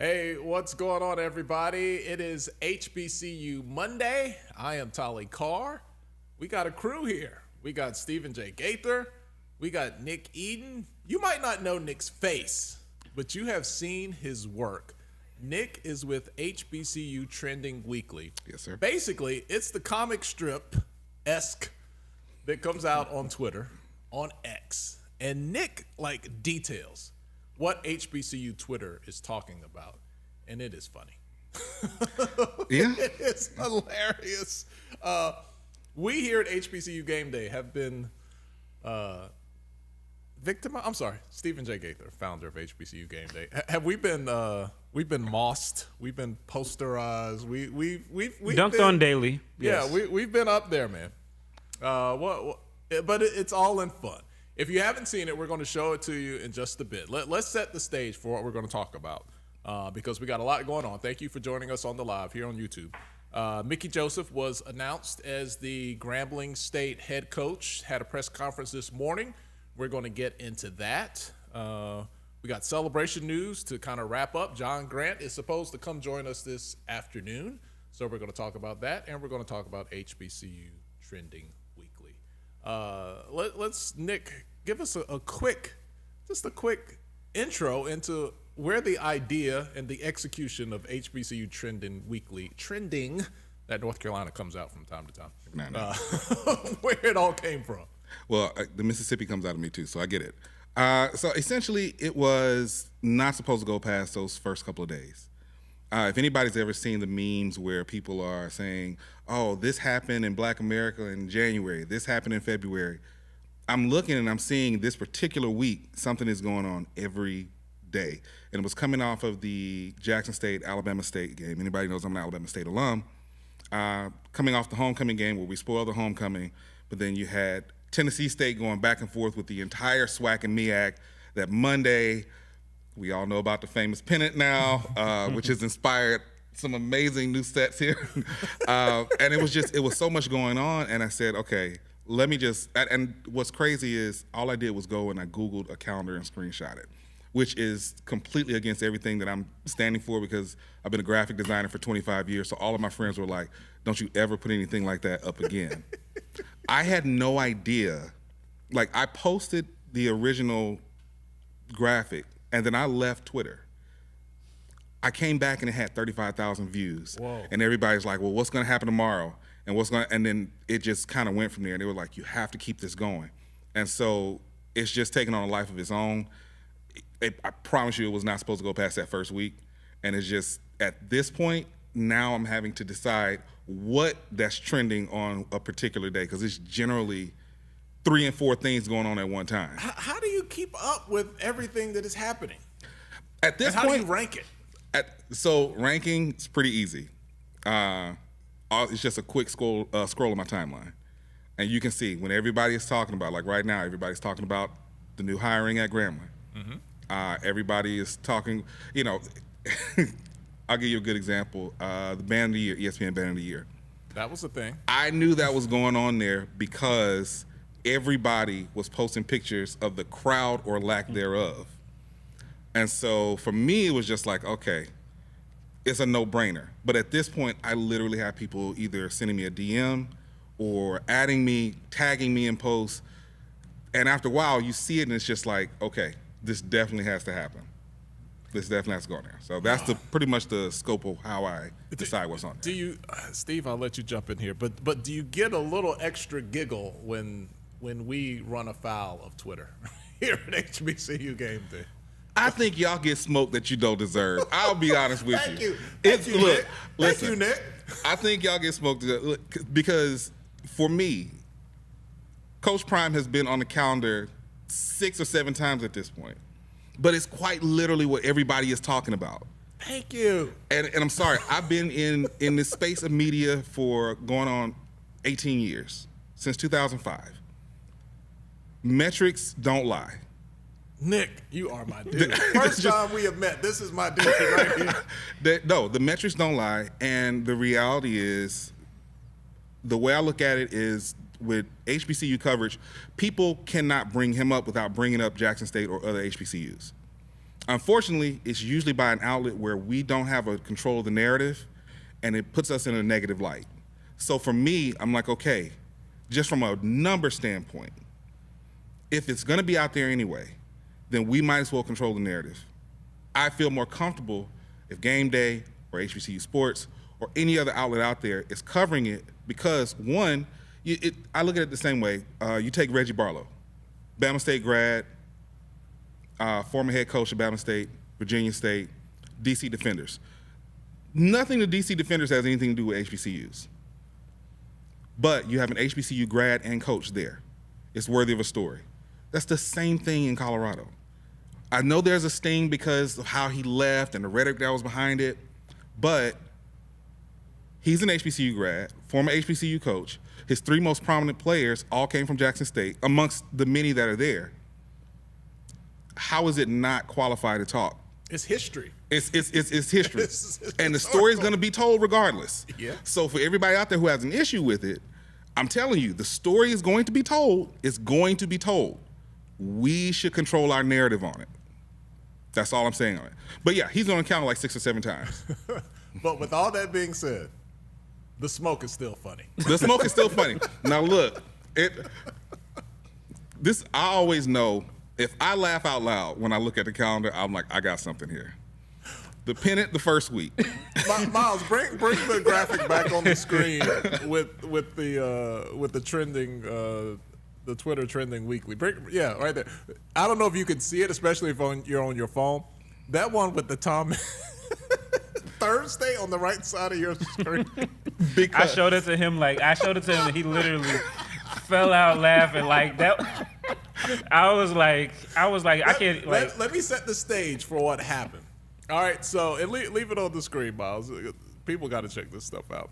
Hey, what's going on, everybody? It is HBCU Monday. I am Tolly Carr. We got a crew here. We got Stephen J. Gaither. We got Nick Eden. You might not know Nick's face, but you have seen his work. Nick is with HBCU Trending Weekly. Yes, sir. Basically, it's the comic strip-esque that comes out on Twitter, on X. And Nick, details what HBCU Twitter is talking about, and it is funny. Yeah. It is hilarious. We here at HBCU Gameday have been victimized. I'm sorry, Stephen J. Gaither, founder of HBCU Gameday. Have we been? We've been mossed. We've been posterized. We've dunked been, on daily. Yeah, Yes. we've been up there, man. But it's all in fun. If you haven't seen it, we're going to show it to you in just a bit. Let's set the stage for what we're going to talk about because we got a lot going on. Thank you for joining us on the live here on YouTube. Mickey Joseph was announced as the Grambling State head coach, had a press conference this morning. We're going to get into that. We got celebration news to kind of wrap up. John Grant is supposed to come join us this afternoon. So we're going to talk about that, and we're going to talk about HBCU Trending Weekly. Let's, Nick, give us a quick intro into where the idea and the execution of HBCU Trending that North Carolina comes out from time to time, where it all came from. Well, the Mississippi comes out of me too, so I get it. So essentially, it was not supposed to go past those first couple of days. If anybody's ever seen the memes where people are saying, oh, this happened in Black America in January, this happened in February, I'm looking and I'm seeing this particular week, something is going on every day. And it was coming off of the Jackson State, Alabama State game. Anybody knows I'm an Alabama State alum. Coming off the homecoming game where we spoiled the homecoming, but then you had Tennessee State going back and forth with the entire SWAC and MEAC. That Monday, we all know about the famous pennant now, which has inspired some amazing new sets here. And it was so much going on. And I said, okay, let me and what's crazy is all I did was go and I Googled a calendar and screenshot it, which is completely against everything that I'm standing for because I've been a graphic designer for 25 years. So all of my friends were like, don't you ever put anything like that up again. I had no idea. I posted the original graphic and then I left Twitter. I came back and it had 35,000 views. Whoa. And everybody's like, well, what's gonna happen tomorrow? And then it just kind of went from there. And they were like, you have to keep this going. And so it's just taken on a life of its own. I promise you it was not supposed to go past that first week. And it's just, at this point, now I'm having to decide what that's trending on a particular day, because it's generally 3 and 4 things going on at one time. How do you keep up with everything that is happening? At this point, how point, do you rank it? So ranking is pretty easy. It's just a quick scroll of my timeline. And you can see when everybody is talking about, like right now, everybody's talking about the new hiring at Grambling. Mm-hmm. Everybody is talking, I'll give you a good example. The Band of the Year, ESPN Band of the Year. That was the thing. I knew that was going on there because everybody was posting pictures of the crowd or lack thereof. And so for me, it was just like, okay, it's a no-brainer. But at this point, I literally have people either sending me a DM or adding me, tagging me in posts. And after a while, you see it and it's just like, okay, this definitely has to happen. This definitely has to go in there. So that's pretty much the scope of how I decide what's on there. Do you, Steve, I'll let you jump in here, but do you get a little extra giggle when we run afoul of Twitter here at HBCU Gameday? I think y'all get smoked that you don't deserve. I'll be honest with Thank you. Thank you, Nick. Listen, Thank you, Nick. I think y'all get smoked because for me, Coach Prime has been on the calendar 6 or 7 times at this point. But it's quite literally what everybody is talking about. Thank you. And I'm sorry, I've been in this space of media for going on 18 years, since 2005. Metrics don't lie. Nick, you are my dude. First time we have met, this is my dude right here. No, the metrics don't lie, and the reality is, the way I look at it is, with HBCU coverage, people cannot bring him up without bringing up Jackson State or other HBCUs. Unfortunately, it's usually by an outlet where we don't have a control of the narrative, and it puts us in a negative light. So for me, I'm like, okay, just from a number standpoint, if it's gonna be out there anyway, then we might as well control the narrative. I feel more comfortable if Gameday or HBCU Sports or any other outlet out there is covering it because, one, I look at it the same way. You take Reggie Barlow, Bama State grad, former head coach of Bama State, Virginia State, DC Defenders. Nothing to DC Defenders has anything to do with HBCUs. But you have an HBCU grad and coach there. It's worthy of a story. That's the same thing in Colorado. I know there's a sting because of how he left and the rhetoric that was behind it, but he's an HBCU grad, former HBCU coach. His 3 most prominent players all came from Jackson State, amongst the many that are there. How is it not qualified to talk? It's history. It's history. It's and the story's gonna be told regardless. Yeah. So for everybody out there who has an issue with it, I'm telling you, the story is going to be told. It's going to be told. We should control our narrative on it. That's all I'm saying on it. But yeah, he's on the counter like 6 or 7 times. But with all that being said, the smoke is still funny. The smoke is still funny. Now look, I always know if I laugh out loud when I look at the calendar, I'm like, I got something here. The pennant the first week. Miles, bring the graphic back on the screen with the trending the Twitter trending weekly. Yeah, right there. I don't know if you can see it, especially if you're on your phone. That one with the Tom Thursday on the right side of your screen. I showed it to him and he literally fell out laughing like that. I was like, I can't. Let me set the stage for what happened. All right, so and leave it on the screen, Miles. People got to check this stuff out.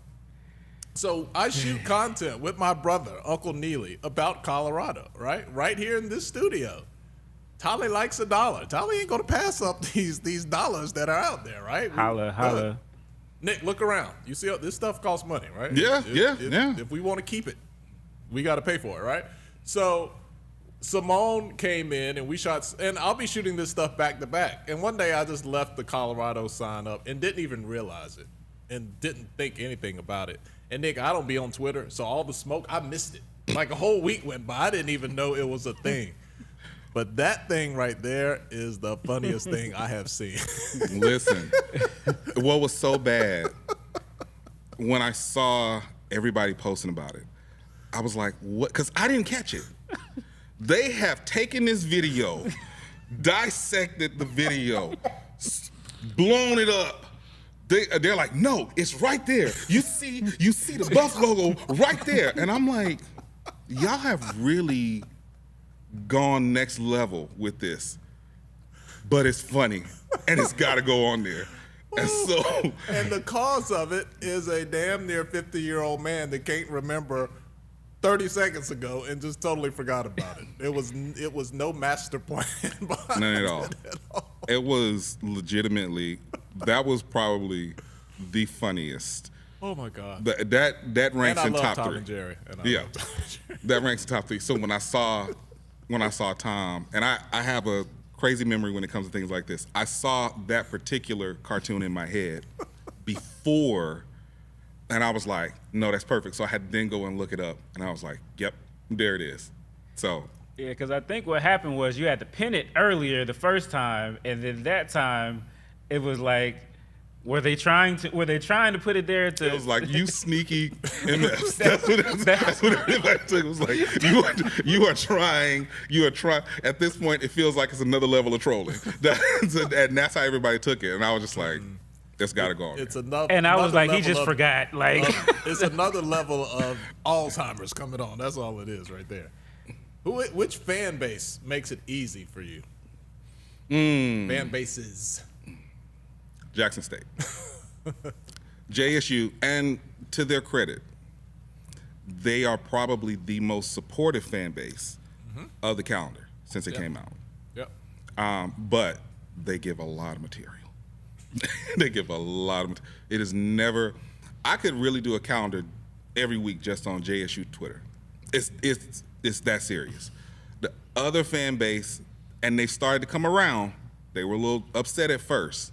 So I shoot content with my brother, Uncle Neely, about Colorado, right here in this studio. Tolly likes $1. Tolly ain't gonna pass up these dollars that are out there, right? Holla. Nick, look around. You see this stuff costs money, right? Yeah. If we want to keep it, we got to pay for it, right? So Simone came in and we shot, and I'll be shooting this stuff back to back. And one day I just left the Colorado sign up and didn't even realize it and didn't think anything about it. And Nick, I don't be on Twitter, so all the smoke, I missed it. Like a whole week went by, I didn't even know it was a thing. But that thing right there is the funniest thing I have seen. Listen, what was so bad, when I saw everybody posting about it, I was like, what? Because I didn't catch it. They have taken this video, dissected the video, blown it up. They're like, no, it's right there. You see the Buff logo right there. And I'm like, y'all have really gone next level with this. But it's funny, and it's got to go on there. And the cause of it is a damn near 50-year-old man that can't remember 30 seconds ago and just totally forgot about it. It was no master plan behind none at all. It was legitimately, that was probably the funniest. Oh my God. That ranks in top 3. Tom and Jerry. That ranks in top 3. So when I saw Tom, and I have a crazy memory when it comes to things like this. I saw that particular cartoon in my head before, and I was like, no, that's perfect. So I had to then go and look it up, and I was like, yep, there it is. So. Yeah, because I think what happened was you had to pin it earlier the first time, and then that time it was like, were they trying to put it there to? It was like, you sneaky MFs. That's what everybody took. It was like, you are trying. At this point, it feels like it's another level of trolling. And that's how everybody took it. And I was just like, it's got to go on. It's another. And I was like, he just forgot. Like, it's another level of Alzheimer's coming on. That's all it is right there. Which fan base makes it easy for you? Fan bases. Jackson State. JSU, and to their credit, they are probably the most supportive fan base of the calendar since it came out. Yep. But they give a lot of material. They give a lot of material. It is never, I could really do a calendar every week just on JSU Twitter. It's that serious. The other fan base, and they've started to come around, They were a little upset at first.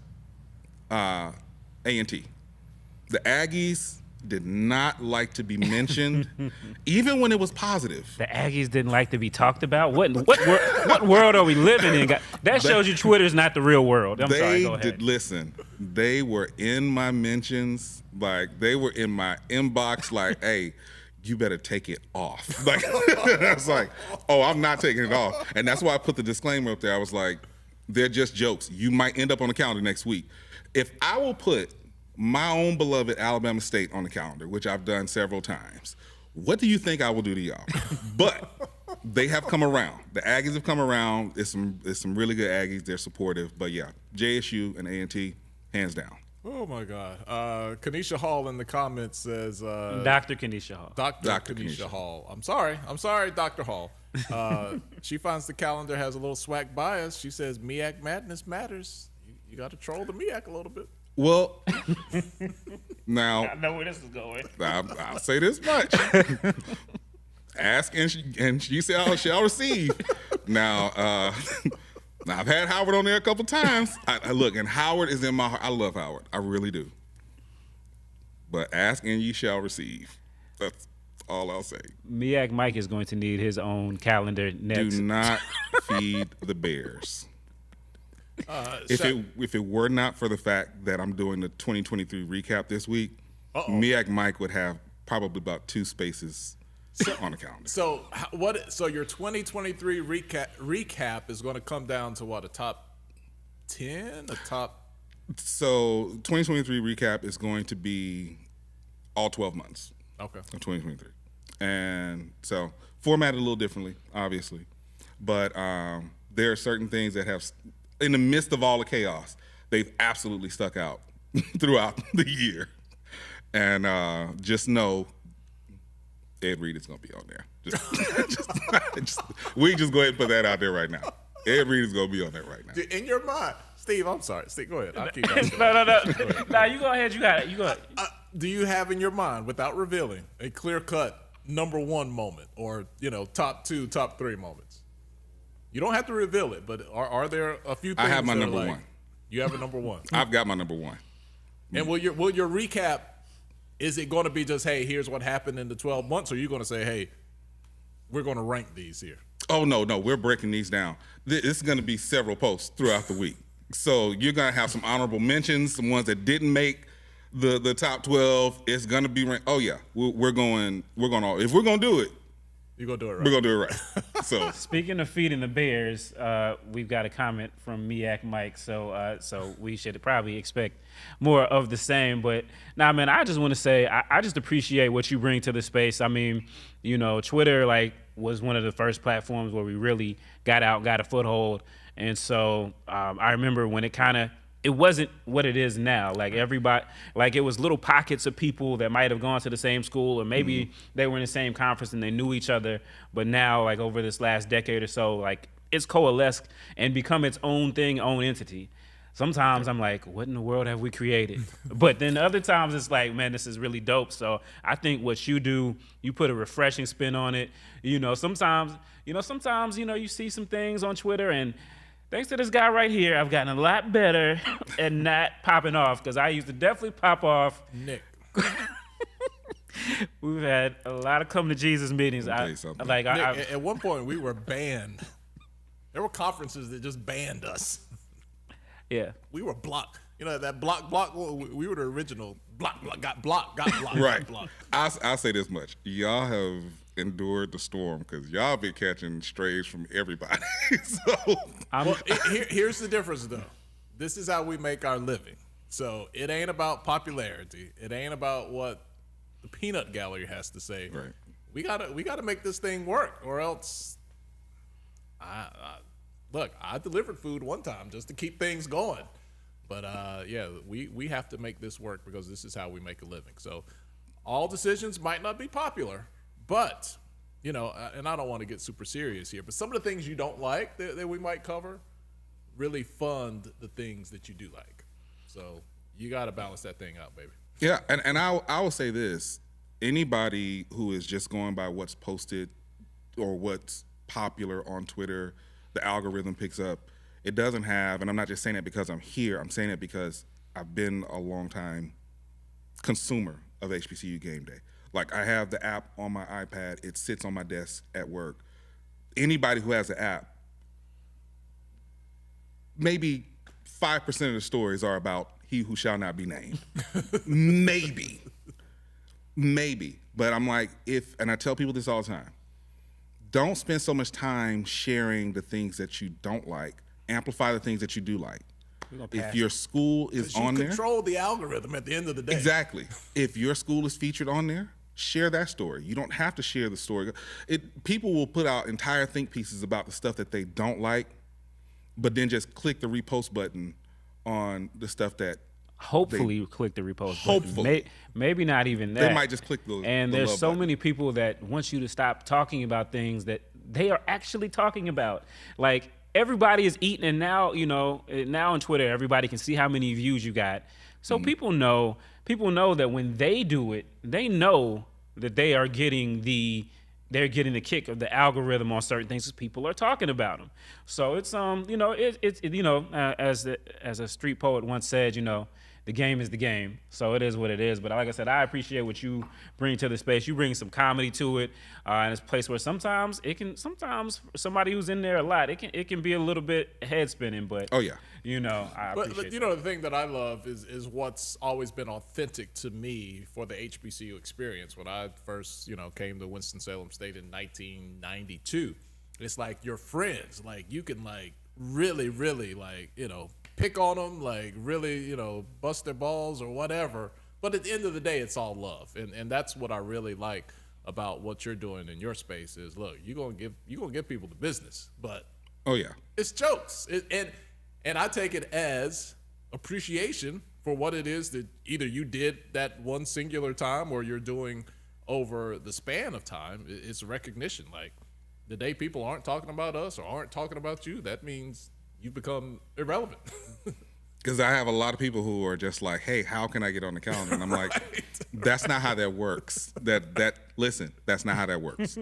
A&T. The Aggies did not like to be mentioned, even when it was positive. The Aggies didn't like to be talked about? What world are we living in? That shows you Twitter's not the real world. I'm sorry, go ahead. Listen, they were in my mentions, like they were in my inbox, like, hey, you better take it off. Like, I was like, oh, I'm not taking it off. And that's why I put the disclaimer up there. I was like, they're just jokes. You might end up on the calendar next week. If I will put my own beloved Alabama State on the calendar, which I've done several times, what do you think I will do to y'all? But they have come around. The Aggies have come around. It's some really good Aggies. They're supportive. But yeah, JSU and A&T, hands down. Oh my God. Kanisha Hall in the comments says Dr. Kanisha Hall. Dr. Kanisha Hall. I'm sorry, Dr. Hall. She finds the calendar has a little swag bias. She says MEAC madness matters. You got to troll the MEAC a little bit. Well, now I know where this is going. I'll say this much. Ask and she shall receive. Now, I've had Howard on there a couple times. I look, and Howard is in my heart. I love Howard. I really do. But ask and ye shall receive. That's all I'll say. MEAC Mike is going to need his own calendar next. Do not feed the Bears. If it were not for the fact that I'm doing the 2023 recap this week, MEAC Mike would have probably about 2 spaces on the calendar. So So your 2023 recap is going to come down to what, a top 10, a top? So 2023 recap is going to be all 12 months. Okay. Of 2023, and so formatted a little differently, obviously, but there are certain things that have, in the midst of all the chaos, they've absolutely stuck out throughout the year. And just know Ed Reed is going to be on there. We just go ahead and put that out there right now. Ed Reed is going to be on there right now. In your mind, Steve, I'm sorry. Steve, go ahead. I'll keep asking. No. Nah, you go ahead. You got it. You go ahead. Do you have in your mind, without revealing, a clear-cut number 1 moment or, top 2, top 3 moments? You don't have to reveal it, but are there a few things? I have my number 1. You have a number 1. I've got my number 1. And will your recap, is it going to be just, hey, here's what happened in the 12 months, or are you going to say, hey, we're going to rank these here? Oh, no, we're breaking these down. This is going to be several posts throughout the week. So you're going to have some honorable mentions, some ones that didn't make the top 12. It's going to be ranked. Oh, yeah, we're going all. If we're going to do it, You're going to do it right. we're going to do it right. So Speaking of feeding the Bears, we've got a comment from MEAC Mike, so we should probably expect more of the same. But nah, man, I just want to say I just appreciate what you bring to the space. I mean, Twitter was one of the first platforms where we really got a foothold, and so I remember when it wasn't what it is now. Like everybody, it was little pockets of people that might have gone to the same school, or maybe they were in the same conference and they knew each other. But now, over this last decade or so, it's coalesced and become its own thing, own entity. Sometimes I'm like, what in the world have we created? But then other times it's like, man, this is really dope. So I think what you do, you put a refreshing spin on it. Sometimes you see some things on Twitter, and thanks to this guy right here, I've gotten a lot better at not popping off, because I used to definitely pop off. Nick. We've had a lot of come to Jesus meetings. Nick, at one point we were banned. There were conferences that just banned us. Yeah. We were blocked. That block. We were the original block. Got blocked. right. Blocked. I'll say this much: y'all have endured the storm, because y'all been catching strays from everybody. Here's the difference, though. This is how we make our living. So it ain't about popularity. It ain't about what the peanut gallery has to say. Right. We gotta make this thing work, or else. Look, I delivered food one time just to keep things going, but we have to make this work, because this is how we make a living. So all decisions might not be popular, but and I don't want to get super serious here, but some of the things you don't like that we might cover really fund the things that you do like. So you got to balance that thing out, baby. Yeah, and I will say this: anybody who is just going by what's posted or what's popular on Twitter, the algorithm picks up. It doesn't have, and I'm not just saying it because I'm here, I'm saying it because I've been a long time consumer of HBCU Gameday. Like, I have the app on my iPad, it sits on my desk at work. Anybody who has the app, maybe 5% of the stories are about he who shall not be named. Maybe. But I'm like, and I tell people this all the time, don't spend so much time sharing the things that you don't like. Amplify the things that you do like. If your school is on there, control the algorithm at the end of the day. Exactly. If your school is featured on there, share that story. You don't have to share the story. People will put out entire think pieces about the stuff that they don't like, but then just click the repost button on the stuff that Hopefully, click the repost button. Hopefully. Maybe not even that. They might just click the And the there's love so button. many people that want you to stop talking about things that they are actually talking about. Like, everybody is eating, and now, now on Twitter, everybody can see how many views you got. So people know that when they do it, they know that they are getting they're getting the kick of the algorithm on certain things because people are talking about them. So it's as a street poet once said, the game is the game. So it is what it is. But like I said, I appreciate what you bring to the space. You bring some comedy to it, and it's a place where sometimes somebody who's in there a lot, it can be a little bit head spinning. But Oh, yeah. But I appreciate the thing that I love is what's always been authentic to me for the HBCU experience. When I first, came to Winston-Salem State in 1992, it's like your friends, like you can like really, really like, pick on them, like really, bust their balls or whatever. But at the end of the day, it's all love. And that's what I really like about what you're doing in your space is, look, you're gonna give people the business, but Oh, yeah. it's jokes. And I take it as appreciation for what it is that either you did that one singular time or you're doing over the span of time. It's recognition. Like, the day people aren't talking about us or aren't talking about you, that means you become irrelevant. Because I have a lot of people who are just like, hey, how can I get on the calendar? And I'm like, that's not how that works. Listen, that's not how that works.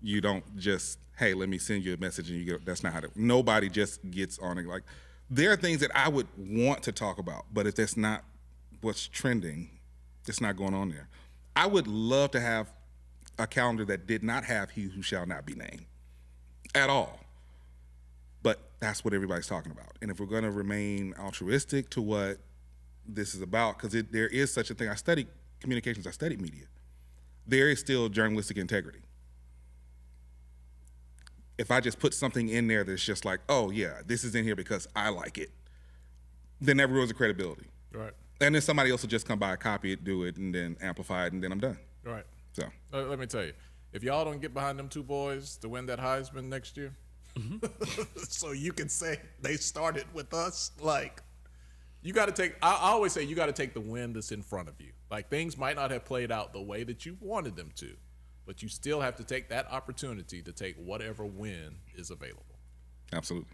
You don't just, hey, let me send you a message and you get, that's not how that, nobody just gets on it. Like, there are things that I would want to talk about, but if that's not what's trending, it's not going on there. I would love to have a calendar that did not have he who shall not be named at all. But that's what everybody's talking about. And if we're going to remain altruistic to what this is about, because there is such a thing. I studied communications, I studied media. There is still journalistic integrity. If I just put something in there that's just like, oh, yeah, this is in here because I like it, then that ruins the credibility. Right. And then somebody else will just come by, copy it, do it, and then amplify it, and then I'm done. Right. So Let me tell you, if y'all don't get behind them two boys to win that Heisman next year, so you can say they started with us, like, you got to take, I always say you got to take the win that's in front of you. Like, things might not have played out the way that you wanted them to, but you still have to take that opportunity to take whatever win is available. absolutely.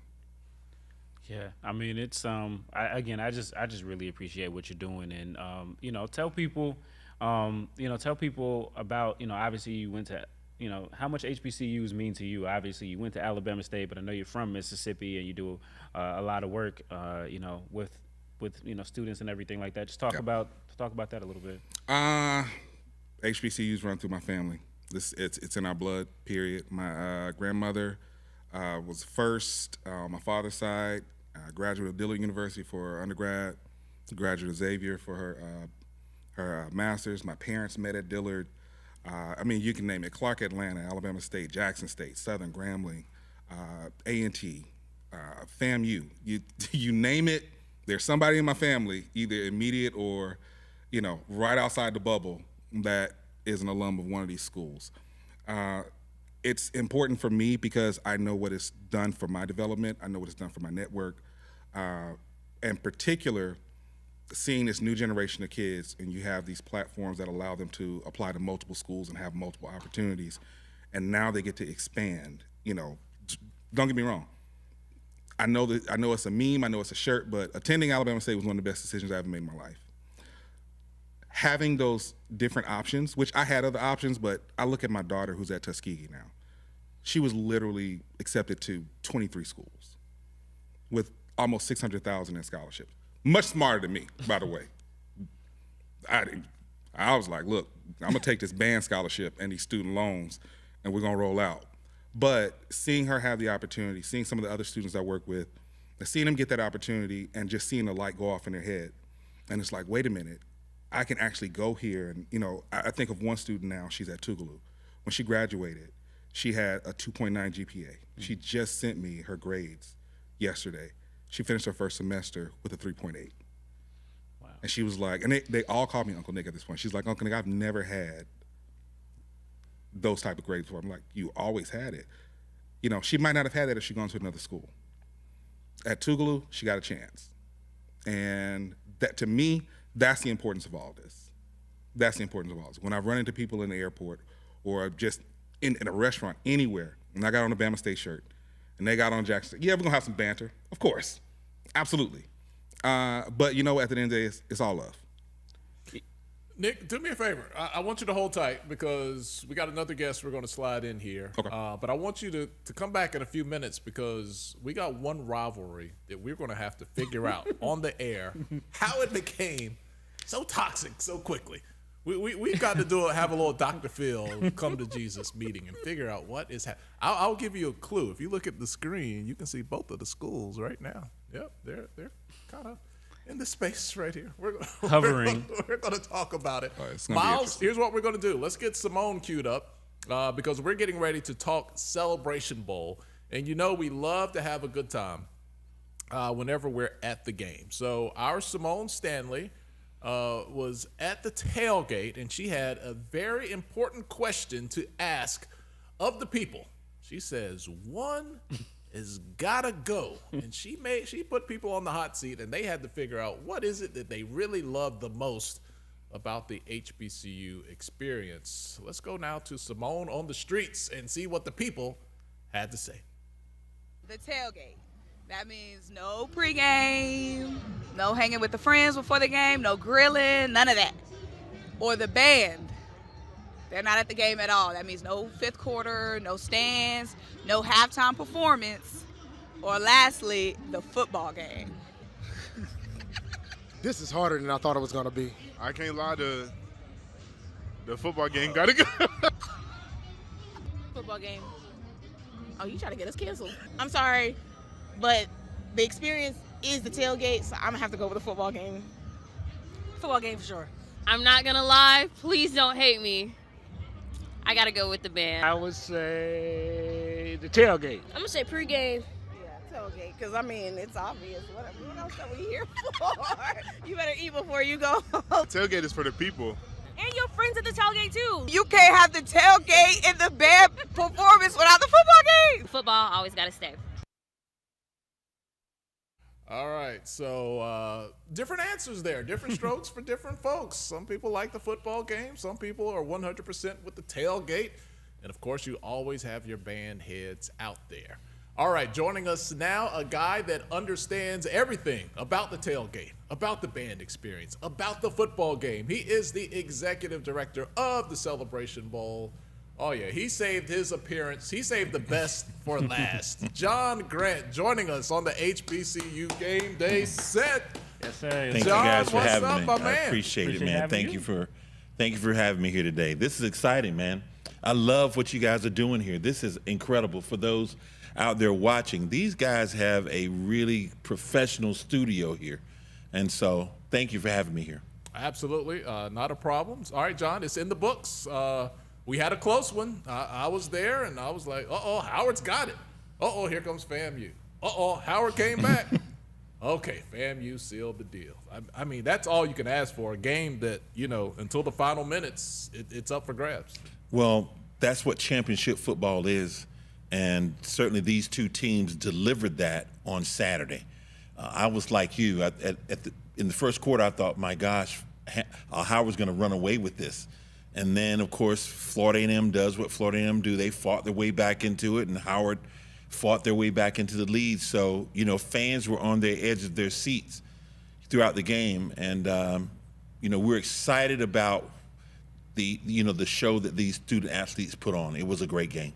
Yeah, I mean, it's I just really appreciate what you're doing, and tell people about, obviously you went to, how much HBCUs mean to you. Obviously you went to Alabama State, but I know you're from Mississippi and you do a lot of work with students and everything like that. Just talk about that a little bit. HBCUs run through my family. It's in our blood, period. My grandmother was first on my father's side, graduate of Dillard University for her undergrad, graduate of Xavier for her master's. My parents met at Dillard. I mean, you can name it: Clark Atlanta, Alabama State, Jackson State, Southern, Grambling, A&T, FAMU. You name it, there's somebody in my family, either immediate or, right outside the bubble, that is an alum of one of these schools. It's important for me because I know what it's done for my development. I know what it's done for my network. In particular, seeing this new generation of kids, and you have these platforms that allow them to apply to multiple schools and have multiple opportunities, and now they get to expand. Don't get me wrong. I know it's a meme, I know it's a shirt, but attending Alabama State was one of the best decisions I ever made in my life. Having those different options, which I had other options, but I look at my daughter who's at Tuskegee now. She was literally accepted to 23 schools. with almost $600,000 in scholarships. Much smarter than me, by the way. I was like, look, I'm gonna take this band scholarship and these student loans, and we're gonna roll out. But seeing her have the opportunity, seeing some of the other students I work with, and seeing them get that opportunity, and just seeing the light go off in their head, and it's like, wait a minute, I can actually go here. And I think of one student now. She's at Tougaloo. When she graduated, she had a 2.9 GPA. She just sent me her grades yesterday. She finished her first semester with a 3.8. Wow. And she was like, and they all called me Uncle Nick at this point. She's like, Uncle Nick, I've never had those type of grades before. I'm like, you always had it. She might not have had that if she'd gone to another school. At Tougaloo, she got a chance. And that, to me, that's the importance of all this. That's the importance of all this. When I run into people in the airport or just in a restaurant, anywhere, and I got on a Bama State shirt, and they got on Jackson State, yeah, we're gonna have some banter. Of course, absolutely. But at the end of the day, it's all love. Nick, do me a favor. I want you to hold tight because we got another guest we're going to slide in here. Okay. But I want you to come back in a few minutes because we got one rivalry that we're going to have to figure out on the air how it became so toxic so quickly. We've got to have a little Dr. Phil come to Jesus meeting and figure out what is happening. I'll give you a clue. If you look at the screen, you can see both of the schools right now. Yep, they're kind of in the space right here. We're hovering. We're going to talk about it. All right, it's gonna be Miles, interesting. here's what we're going to do. Let's get Simone queued up because we're getting ready to talk Celebration Bowl. And we love to have a good time whenever we're at the game. So our Simone Stanley was at the tailgate, and she had a very important question to ask of the people. She says, one is gotta go. And she put people on the hot seat, and they had to figure out what is it that they really love the most about the HBCU experience. Let's go now to Simone on the streets and see what the people had to say. The tailgate. That means no pregame, no hanging with the friends before the game, no grilling, none of that. Or the band. They're not at the game at all. That means no fifth quarter, no stands, no halftime performance. Or lastly, the football game. This is harder than I thought it was going to be. I can't lie, the football game gotta go. Football game. Oh, you trying to get us canceled. I'm sorry, but the experience is the tailgate, so I'm going to have to go with the football game. Football game for sure. I'm not gonna lie, please don't hate me. I gotta go with the band. I would say the tailgate. I'm going to say pregame. Yeah, tailgate, because, it's obvious. What else are we here for? You better eat before you go. Tailgate is for the people. And your friends at the tailgate, too. You can't have the tailgate and the band performance without the football game. Football always gotta stay. All right, so different answers there, different strokes for different folks. Some people like the football game. Some people are 100% with the tailgate. And, of course, you always have your band heads out there. All right, joining us now, a guy that understands everything about the tailgate, about the band experience, about the football game. He is the executive director of the Celebration Bowl. Oh, yeah, he saved his appearance. He saved the best for last. John Grant joining us on the HBCU Gameday set. Yes, sir. Thank John, you guys for what's having up, me. my I man? appreciate it, Appreciate man. having Thank you for having me here today. This is exciting, man. I love what you guys are doing here. This is incredible for those out there watching. These guys have a really professional studio here. And so thank you for having me here. Absolutely, not a problem. All right, John, it's in the books. We had a close one. I was there, and I was like, uh-oh, Howard's got it. Uh-oh, here comes FAMU. Uh-oh, Howard came back. Okay, FAMU sealed the deal. I mean, that's all you can ask for, a game that, until the final minutes, it's up for grabs. Well, that's what championship football is. And certainly these two teams delivered that on Saturday. I was like you. In the first quarter, I thought, my gosh, Howard's going to run away with this. And then, of course, Florida A&M does what Florida A&M do. They fought their way back into it, and Howard fought their way back into the lead. So, fans were on their edge of their seats throughout the game. And, we're excited about the show that these student athletes put on. It was a great game.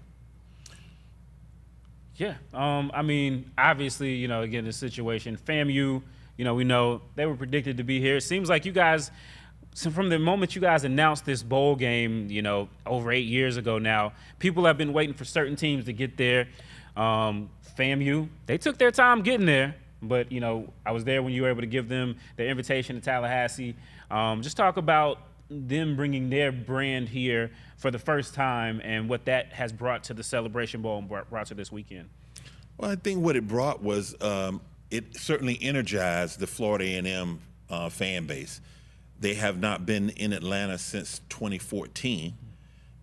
Yeah. I mean, obviously, you know, again, the situation, FAMU, you know, we know they were predicted to be here. It seems like you guys, so from the moment you guys announced this bowl game, you know, over 8 years ago now, people have been waiting for certain teams to get there. FAMU, they took their time getting there, but, you know, I was there when you were able to give them their invitation to Tallahassee. Just talk about them bringing their brand here for the first time and what that has brought to the Celebration Bowl and brought to this weekend. Well, I think what it brought was it certainly energized the Florida A&M fan base. They have not been in Atlanta since 2014,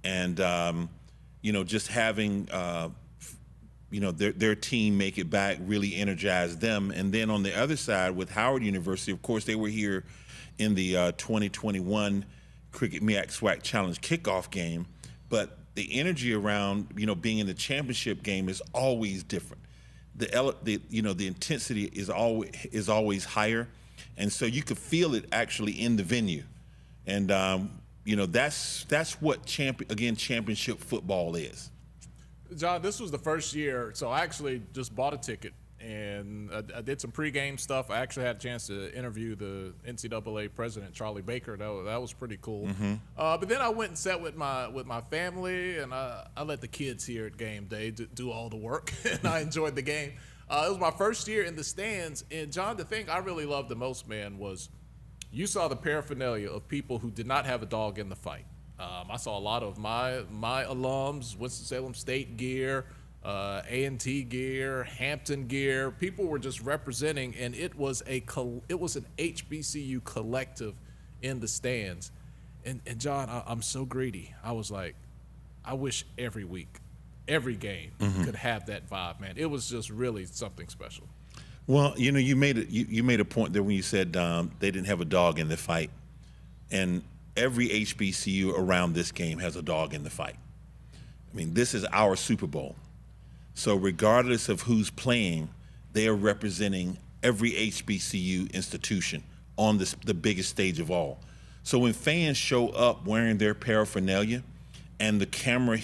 and you know, just having you know, their team make it back really energized them. And then on the other side with Howard University, of course, they were here in the 2021 Cricket MEAC SWAC Challenge kickoff game, but the energy around, you know, being in the championship game is always different. You know, the intensity is always higher, and so you could feel it actually in the venue, and you know, that's what championship football is. John, this was the first year, so I actually just bought a ticket, and I did some pregame stuff. I actually had a chance to interview the NCAA president, Charlie Baker. That was pretty cool. Mm-hmm. But then I went and sat with my family, and I let the kids here at Game Day do all the work, and I enjoyed the game. It was my first year in the stands, and John, the thing I really loved the most, man, was you saw the paraphernalia of people who did not have a dog in the fight. I saw a lot of my alums, Winston-Salem State gear, A&T gear, Hampton gear. People were just representing, and it was an HBCU collective in the stands. And John, I'm so greedy. I was like, I wish every week, every game could have that vibe, man. It was just really something special. Well, you know, you made a point there when you said they didn't have a dog in the fight, and every HBCU around this game has a dog in the fight. I mean, this is our Super Bowl. So regardless of who's playing, they are representing every HBCU institution on the biggest stage of all. So when fans show up wearing their paraphernalia and the camera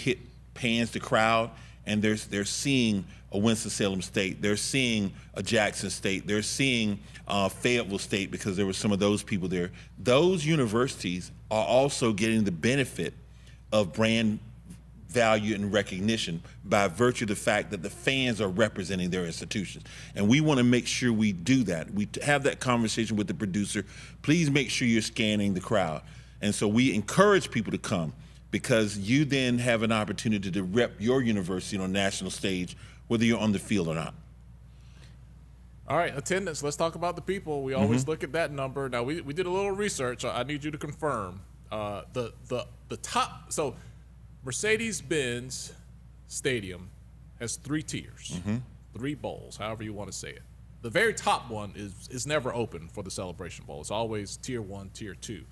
pans the crowd and they're seeing a Winston-Salem State, they're seeing a Jackson State, they're seeing Fayetteville State, because there were some of those people there. Those universities are also getting the benefit of brand value and recognition by virtue of the fact that the fans are representing their institutions. And we want to make sure we do that. We have that conversation with the producer. Please make sure you're scanning the crowd. And so we encourage people to come, because you then have an opportunity to rep your university on a national stage, whether you're on the field or not. All right, attendance. Let's talk about the people. We always look at that number. Now, we did a little research. I need you to confirm the top. So Mercedes-Benz Stadium has 3 tiers, 3 bowls, however you want to say it. The very top one is never open for the Celebration Bowl. It's always tier 1, tier 2.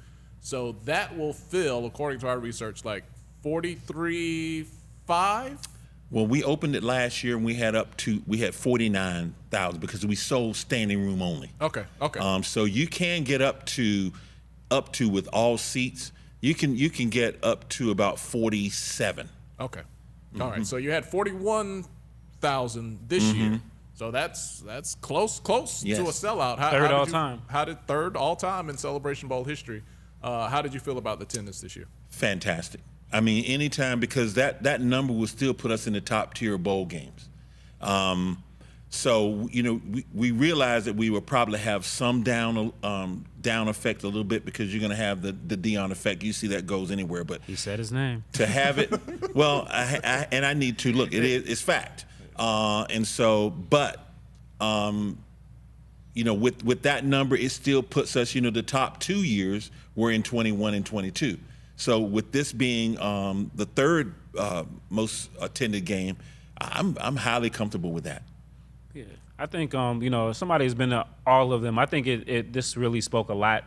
So that will fill, according to our research, like 43,500. Well, we opened it last year and we had 49,000 because we sold standing room only. Okay. So you can get up to with all seats. You can get up to about 47. Okay. All right. So you had 41,000 this year. So that's close Yes. to a sellout. Third all time. Third all time in Celebration Bowl history. How did you feel about the attendance this year? Fantastic. I mean, anytime, because that number will still put us in the top tier of bowl games. So, you know, we realized that we would probably have some down effect a little bit, because you're going to have the Dion effect. You see that goes anywhere, but He said his name. to have it, well, I need to look. It's fact, and so, but you know, with that number, it still puts us, you know, the top 2 years were in 21 and 22. So with this being the third most attended game, I'm highly comfortable with that. Yeah, I think you know, somebody who's been to all of them. I think this really spoke a lot,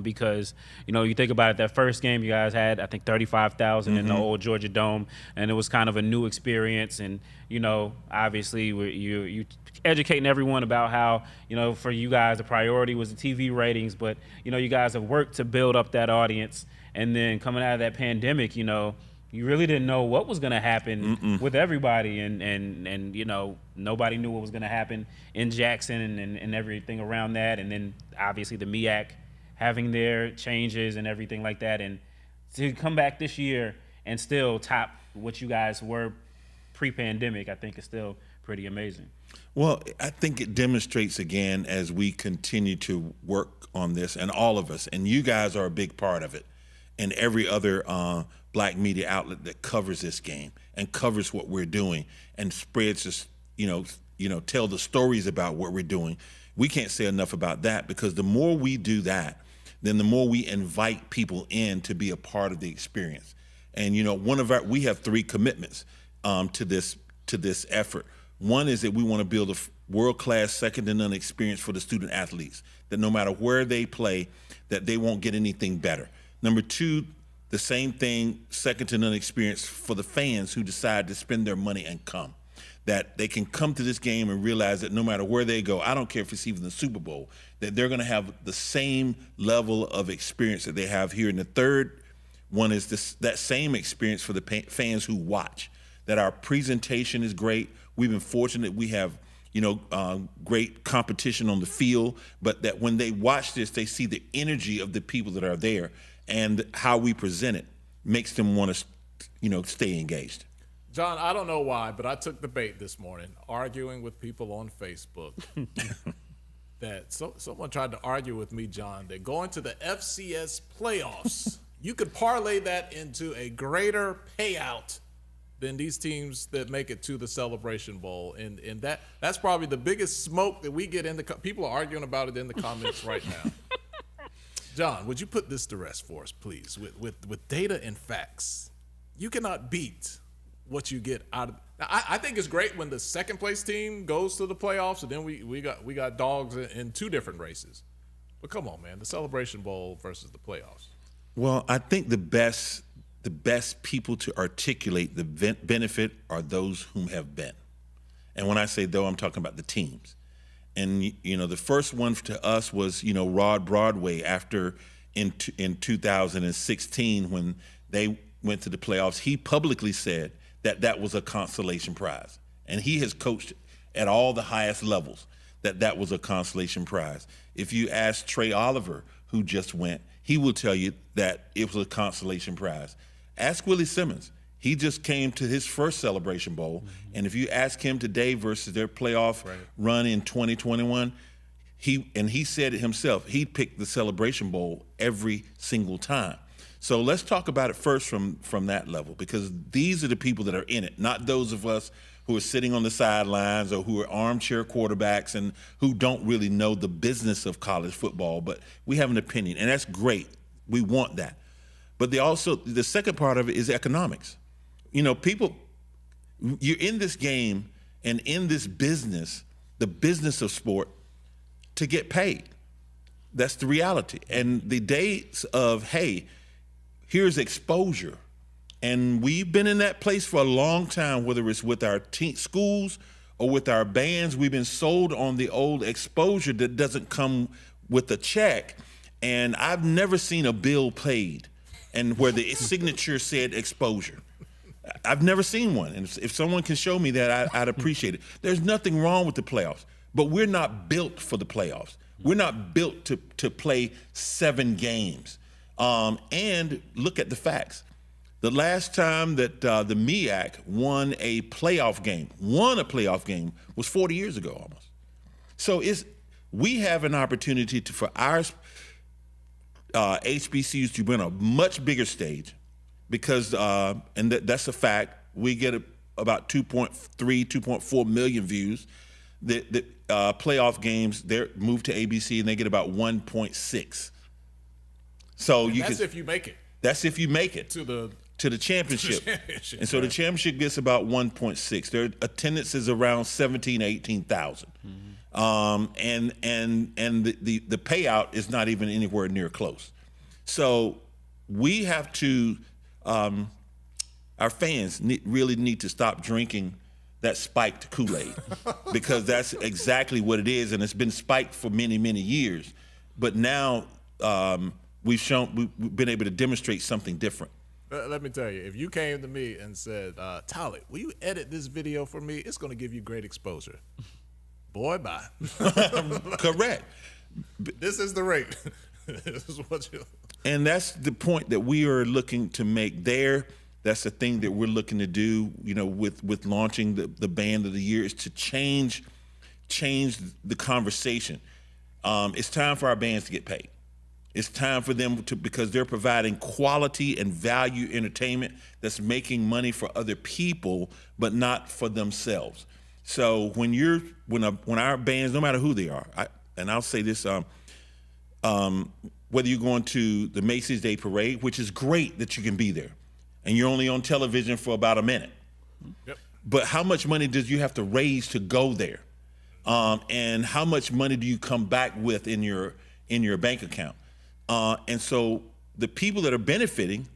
because, you know, you think about it. That first game you guys had, I think 35,000 in the old Georgia Dome, and it was kind of a new experience. And, you know, obviously you educating everyone about how, you know, for you guys the priority was the TV ratings, but, you know, you guys have worked to build up that audience. And then coming out of that pandemic, you know, You really didn't know what was going to happen with everybody, and you know, nobody knew what was going to happen in Jackson and everything around that, and then obviously the MEAC having their changes and everything like that, and to come back this year and still top what you guys were pre-pandemic, I think is still pretty amazing. Well, I think it demonstrates again as we continue to work on this, and all of us, and you guys are a big part of it, and every other black media outlet that covers this game and covers what we're doing and spreads this, tell the stories about what we're doing. We can't say enough about that, because the more we do that, then the more we invite people in to be a part of the experience. And we have 3 commitments to this effort. One is that we want to build a world-class, second-to-none experience for the student athletes, that no matter where they play, that they won't get anything better. Number 2, the same thing, second-to-none experience for the fans who decide to spend their money and come, that they can come to this game and realize that no matter where they go, I don't care if it's even the Super Bowl, that they're going to have the same level of experience that they have here. And the third one is that same experience for the fans who watch, that our presentation is great. We've been fortunate we have, great competition on the field, but that when they watch this, they see the energy of the people that are there, and how we present it makes them want to, stay engaged. John, I don't know why, but I took the bait this morning arguing with people on Facebook that someone tried to argue with me, John, that going to the FCS playoffs, you could parlay that into a greater payout than these teams that make it to the Celebration Bowl. And that's probably the biggest smoke that we get in people are arguing about it in the comments right now. John, would you put this to rest for us, please, with data and facts? You cannot beat what you get out of. Now, I think it's great when the second place team goes to the playoffs, and then we got dogs in 2 different races. But come on, man, the Celebration Bowl versus the playoffs. Well, I think the best people to articulate the benefit are those whom have been. And when I say though, I'm talking about the teams. And the first one to us was Rod Broadway after in 2016 when they went to the playoffs. He publicly said that was a consolation prize, and he has coached at all the highest levels. That was a consolation prize. If you ask Trey Oliver, who just went, he will tell you that it was a consolation prize. Ask Willie Simmons. He just came to his first Celebration Bowl, and if you ask him today versus their playoff run in 2021, he said it himself, he'd pick the Celebration Bowl every single time. So let's talk about it first from that level, because these are the people that are in it, not those of us who are sitting on the sidelines or who are armchair quarterbacks and who don't really know the business of college football, but we have an opinion, and that's great. We want that. But the second part of it is economics. People, you're in this game and in this business, the business of sport, to get paid. That's the reality. And the days of, hey, here's exposure. And we've been in that place for a long time, whether it's with our schools or with our bands. We've been sold on the old exposure that doesn't come with a check. And I've never seen a bill paid and where the signature said exposure. I've never seen one. And if someone can show me that, I'd appreciate it. There's nothing wrong with the playoffs, but we're not built for the playoffs. We're not built to play 7 games. And look at the facts. The last time that the MEAC won a playoff game was 40 years ago almost. So we have an opportunity for our HBCUs to be on a much bigger stage, because that's a fact. We get about 2.3, 2.4 million views. The playoff games, they're moved to ABC and they get about 1.6. So that's if you make it. That's if you make it to the championship. And so the championship gets about 1.6. Their attendance is around 17,000, 18,000. And the payout is not even anywhere near close. So we have to, our fans really need to stop drinking that spiked Kool-Aid, because that's exactly what it is, and it's been spiked for many, many years. But now we've been able to demonstrate something different. Let me tell you, if you came to me and said, Tyler, will you edit this video for me? It's going to give you great exposure. Boy, bye. Correct. This is the rate. This is what you. And that's the point that we are looking to make there. That's the thing that we're looking to do, with launching the band of the year, is to change the conversation. It's time for our bands to get paid. It's time for them because they're providing quality and value entertainment that's making money for other people, but not for themselves. So when our bands, no matter who they are, and I'll say this, whether you're going to the Macy's Day Parade, which is great that you can be there, and you're only on television for about a minute. Yep. But how much money does you have to raise to go there? And how much money do you come back with in your bank account? And so the people that are benefiting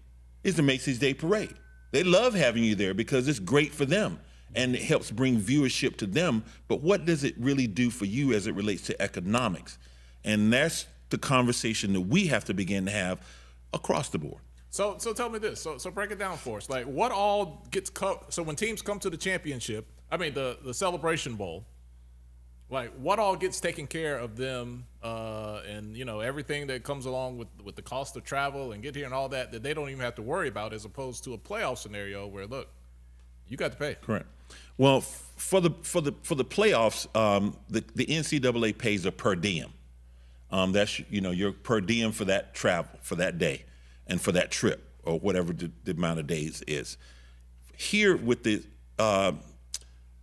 is the Macy's Day Parade. They love having you there because it's great for them and it helps bring viewership to them. But what does it really do for you as it relates to economics? And that's the conversation that we have to begin to have across the board. So tell me this. So break it down for us. Like, what all gets so when teams come to the championship, the Celebration Bowl, like, what all gets taken care of them, and everything that comes along with the cost of travel and get here and all that they don't even have to worry about, as opposed to a playoff scenario where, look, you got to pay. Correct. Well, for the playoffs, the NCAA pays a per diem. That's your per diem for that travel, for that day, and for that trip, or whatever the amount of days is. Here with the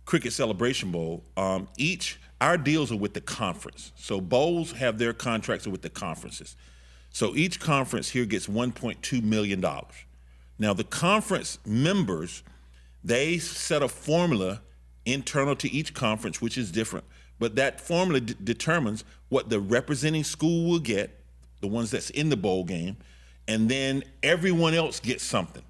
Cricket Celebration Bowl, our deals are with the conference. So bowls have their contracts with the conferences. So each conference here gets $1.2 million. Now the conference members, they set a formula internal to each conference, which is different. But that formula determines what the representing school will get, the ones that's in the bowl game, and then everyone else gets something.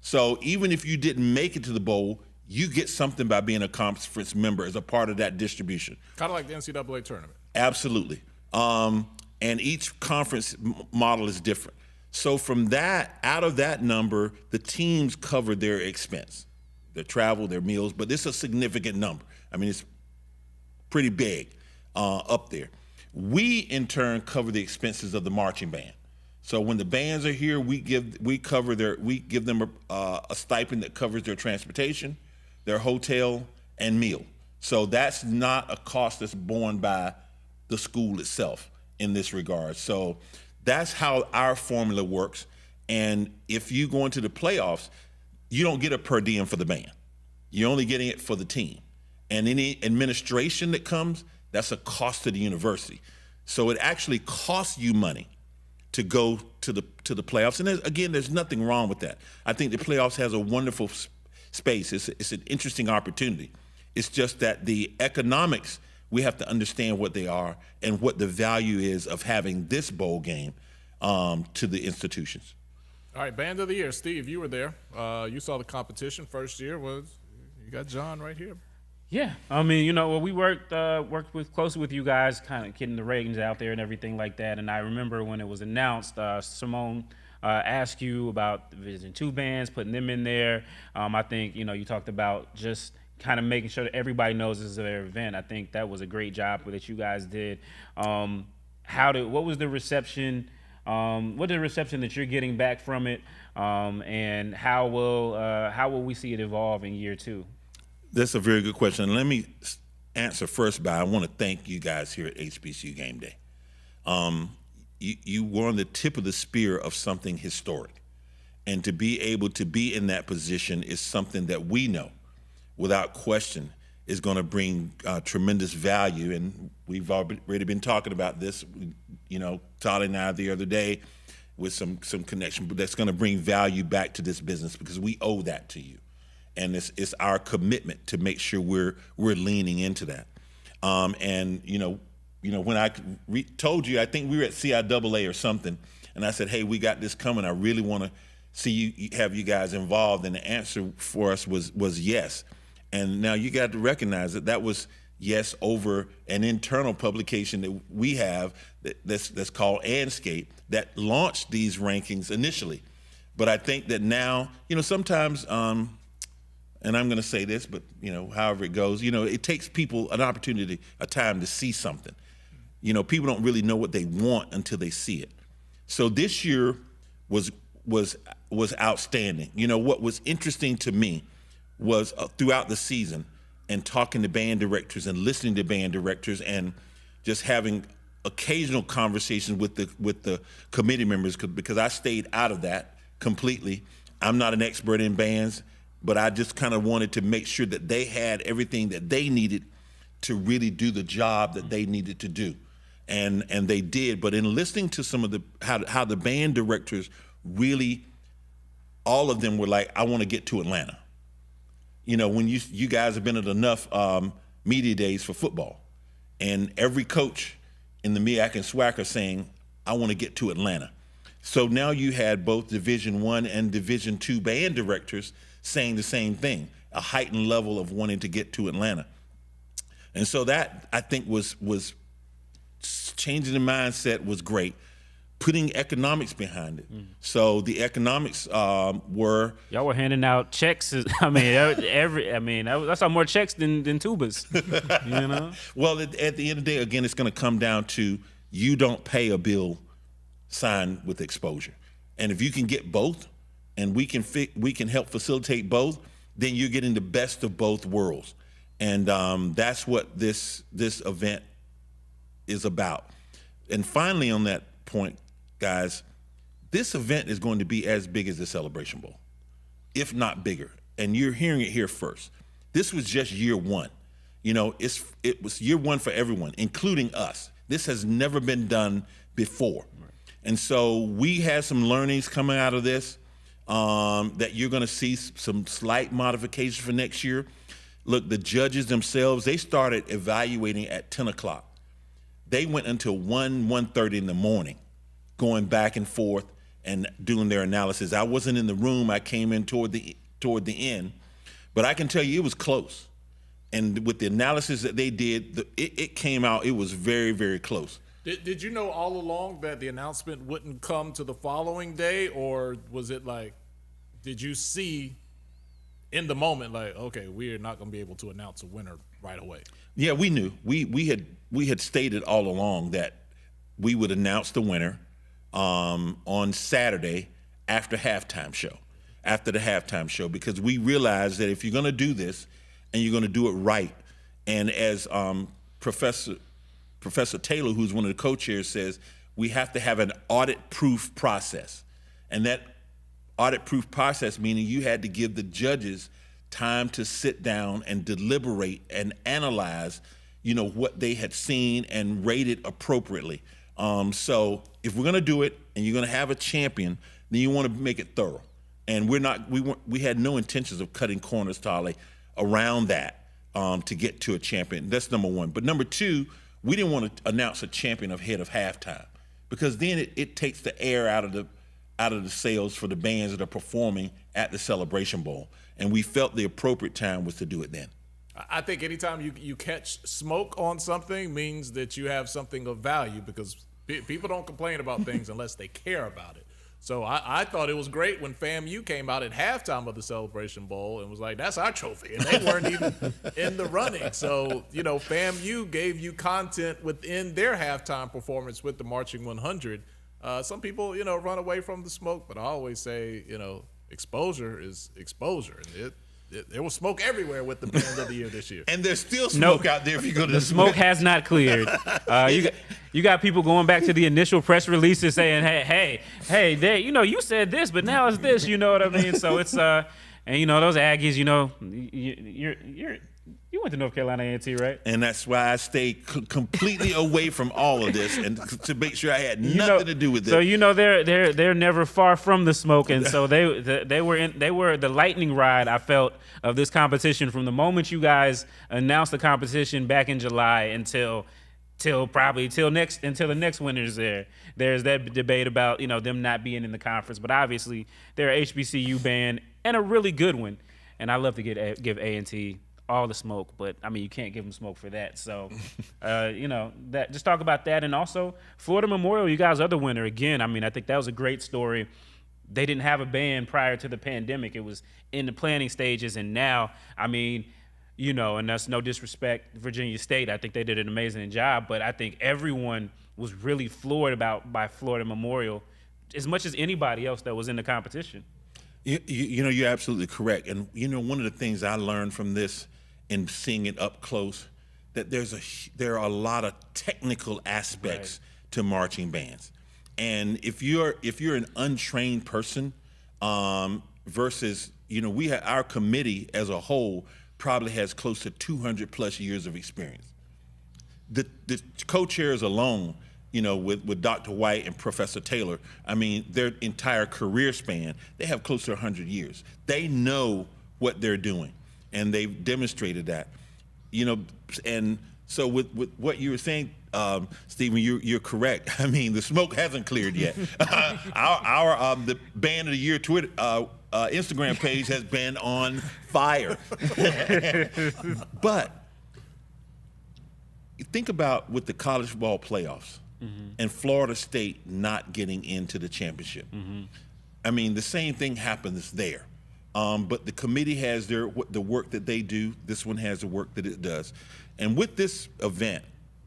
So even if you didn't make it to the bowl, you get something by being a conference member as a part of that distribution. Kind of like the NCAA tournament. Absolutely. And each conference model is different. So from that, out of that number, the teams cover their expense, their travel, their meals, but this is a significant number. It's pretty big up there. We, in turn, cover the expenses of the marching band. So when the bands are here, we give them a stipend that covers their transportation, their hotel, and meal. So that's not a cost that's borne by the school itself in this regard. So that's how our formula works. And if you go into the playoffs, you don't get a per diem for the band. You're only getting it for the team. And any administration that comes, that's a cost to the university. So it actually costs you money to go to the playoffs. And there's nothing wrong with that. I think the playoffs has a wonderful space. It's an interesting opportunity. It's just that the economics, we have to understand what they are and what the value is of having this bowl game to the institutions. All right, Band of the Year. Steve, you were there. You saw the competition. First year you got John right here. Yeah, we worked closely with you guys, kind of getting the ratings out there and everything like that. And I remember when it was announced, Simone asked you about the Division II bands, putting them in there. I think you talked about just kind of making sure that everybody knows this is their event. I think that was a great job that you guys did. What was the reception? What is the reception that you're getting back from it? And how will we see it evolve in year two? That's a very good question. Let me answer first by I want to thank you guys here at HBCU Gameday. You were on the tip of the spear of something historic. And to be able to be in that position is something that we know, without question, is going to bring tremendous value. And we've already been talking about this, Todd and I the other day with some connection, but that's going to bring value back to this business because we owe that to you. And it's our commitment to make sure we're leaning into that. When I told you, I think we were at CIAA or something, and I said, hey, we got this coming. I really want to see you have you guys involved. And the answer for us was yes. And now you got to recognize that was yes over an internal publication that we have that's called Anscape that launched these rankings initially. But I think that now, sometimes, and I'm going to say this, but, however it goes, it takes people an opportunity, a time to see something. People don't really know what they want until they see it. So this year was outstanding. What was interesting to me was throughout the season and talking to band directors and listening to band directors and just having occasional conversations with the committee members, because I stayed out of that completely. I'm not an expert in bands, but I just kind of wanted to make sure that they had everything that they needed to really do the job that they needed to do. And they did. But in listening to some of how the band directors really, all of them were like, I want to get to Atlanta. When you guys have been at enough media days for football, and every coach in the MEAC and SWAC are saying, I want to get to Atlanta. So now you had both Division I and Division II band directors saying the same thing, a heightened level of wanting to get to Atlanta. And so that, I think, was changing the mindset was great. Putting economics behind it. So the economics were, y'all were handing out checks. That's more checks than tubas. Well, at the end of the day, again, it's going to come down to you don't pay a bill signed with exposure, and if you can get both, and we can help facilitate both, then you're getting the best of both worlds, and that's what this event is about. And finally, on that point, guys, this event is going to be as big as the Celebration Bowl, if not bigger. And you're hearing it here first. This was just year one. It was year one for everyone, including us. This has never been done before. Right. And so we had some learnings coming out of this that you're going to see some slight modifications for next year. Look, the judges themselves, they started evaluating at 10 o'clock. They went until 1:30 in the morning, going back and forth and doing their analysis. I wasn't in the room. I came in toward the end, but I can tell you it was close. And with the analysis that they did, it came out, it was very, very close. Did you know all along that the announcement wouldn't come to the following day, or was it like, did you see in the moment like, okay, we're not going to be able to announce a winner right away? Yeah, we knew. We had stated all along that we would announce the winner on Saturday after the halftime show, because we realized that if you're going to do this and you're going to do it right, and as Professor Taylor, who's one of the co-chairs, says, we have to have an audit-proof process. And that audit-proof process meaning you had to give the judges time to sit down and deliberate and analyze, what they had seen and rate it appropriately. So if we're going to do it and you're going to have a champion, then you want to make it thorough. And we had no intentions of cutting corners, Tali, around that to get to a champion. That's number one. But number two, we didn't want to announce a champion ahead of halftime, because then it takes the air out of the sails for the bands that are performing at the Celebration Bowl. And we felt the appropriate time was to do it then. I think anytime you catch smoke on something means that you have something of value, because people don't complain about things unless they care about it. So I thought it was great when FAMU came out at halftime of the Celebration Bowl and was like, that's our trophy. And they weren't even in the running. So, FAMU gave you content within their halftime performance with the Marching 100. Some people, run away from the smoke, but I always say, exposure is exposure. And there was smoke everywhere with the band of the year this year. And there's still smoke out there if you go to the smoke has not cleared. You got people going back to the initial press releases saying, hey, there, you said this, but now it's this, you know what I mean? So it's and those Aggies, you went to North Carolina A&T, right? And that's why I stayed completely away from all of this, and to make sure I had nothing to do with it. So they're never far from the smoke, and so they were the lightning rod, I felt, of this competition from the moment you guys announced the competition back in July until the next winner's there. There's that debate about them not being in the conference, but obviously they're a HBCU band and a really good one, and I love to give A&T all the smoke, but you can't give them smoke for that. So, that just talk about that, and also Florida Memorial. You guys are the winner again. I think that was a great story. they didn't have a band prior to the pandemic. It was in the planning stages, and now, I mean, you know, and that's no disrespect Virginia State. I think they did an amazing job, but I think everyone was really floored by Florida Memorial as much as anybody else that was in the competition. You know, you're absolutely correct. And, you know, one of the things I learned from this and seeing it up close, that there are a lot of technical aspects to marching bands. And if you're an untrained person versus, you know, our committee as a whole probably has close to 200 plus years of experience. The co-chairs alone, you know, with Dr. White and Professor Taylor, I mean, their entire career span, they have close to 100 years. They know what they're doing, and they've demonstrated that. You know, and so with what you were saying, Stephen, you're correct. I mean, the smoke hasn't cleared yet. The Band of the Year Twitter Instagram page has been on fire. But think about with the college football playoffs and Florida State not getting into the championship. I mean, the same thing happens there. But the committee has the work that they do. This one has the work that it does. And with this event,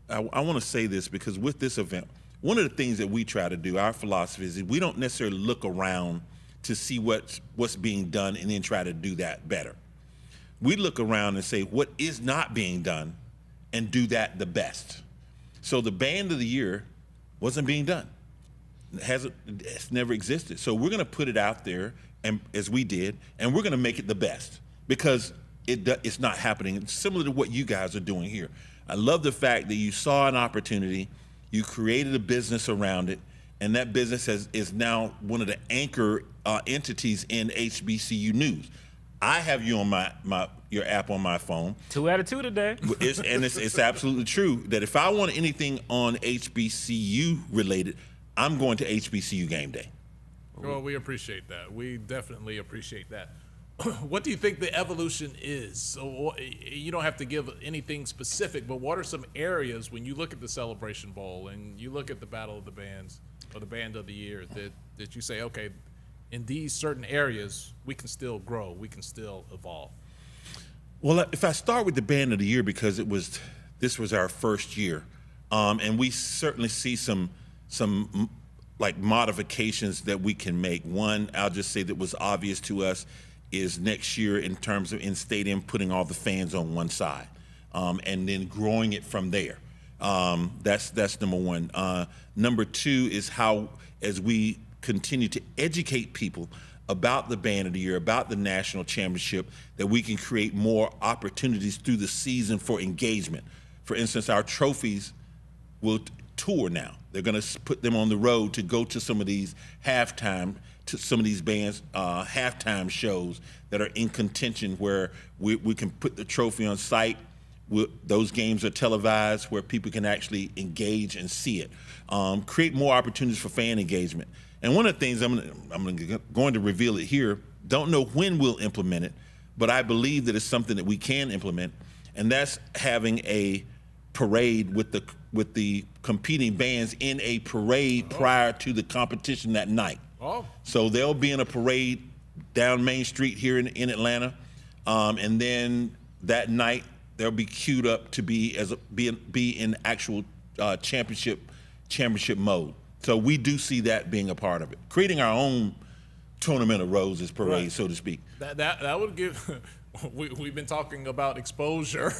I want to say this because with this event, one of the things that we try to do, our philosophy is we don't necessarily look around to see what's being done and then try to do that better. We look around and say what is not being done and do that the best. So the Band of the Year wasn't being done. It's never existed. So we're going to put it out there, and as we did, and we're going to make it the best because it's not happening. It's similar to what you guys are doing here. I love the fact that you saw an opportunity, you created a business around it, and that business is now one of the anchor entities in HBCU News. I have you on your app on my phone. 2 out of 2 today. It's absolutely true that if I want anything on HBCU related, I'm going to HBCU Gameday. Well, we appreciate that. We definitely appreciate that. What do you think the evolution is? So you don't have to give anything specific, but what are some areas when you look at the Celebration Bowl and you look at the Battle of the Bands or the Band of the Year that you say, okay, in these certain areas, we can still grow, we can still evolve? Well, if I start with the Band of the Year, because this was our first year, and we certainly see some like modifications that we can make. One, I'll just say that was obvious to us is next year in terms of in stadium putting all the fans on one side, and then growing it from there. That's number one. Number two is how, as we continue to educate people about the Band of the Year, about the national championship, that we can create more opportunities through the season for engagement. For instance, our trophies will tour now. They're going to put them on the road to go to some of these bands' halftime shows that are in contention, where we can put the trophy on site. Those games are televised where people can actually engage and see it. Create more opportunities for fan engagement. And one of the things I'm going to reveal it here, don't know when we'll implement it, but I believe that it's something that we can implement, and that's having a parade with the competing bands in a parade prior to the competition that night. So they'll be in a parade down Main Street here in Atlanta, and then that night they'll be queued up to be in actual championship mode. So we do see that being a part of it, creating our own tournament of roses parade, so to speak. That would give. We've been talking about exposure.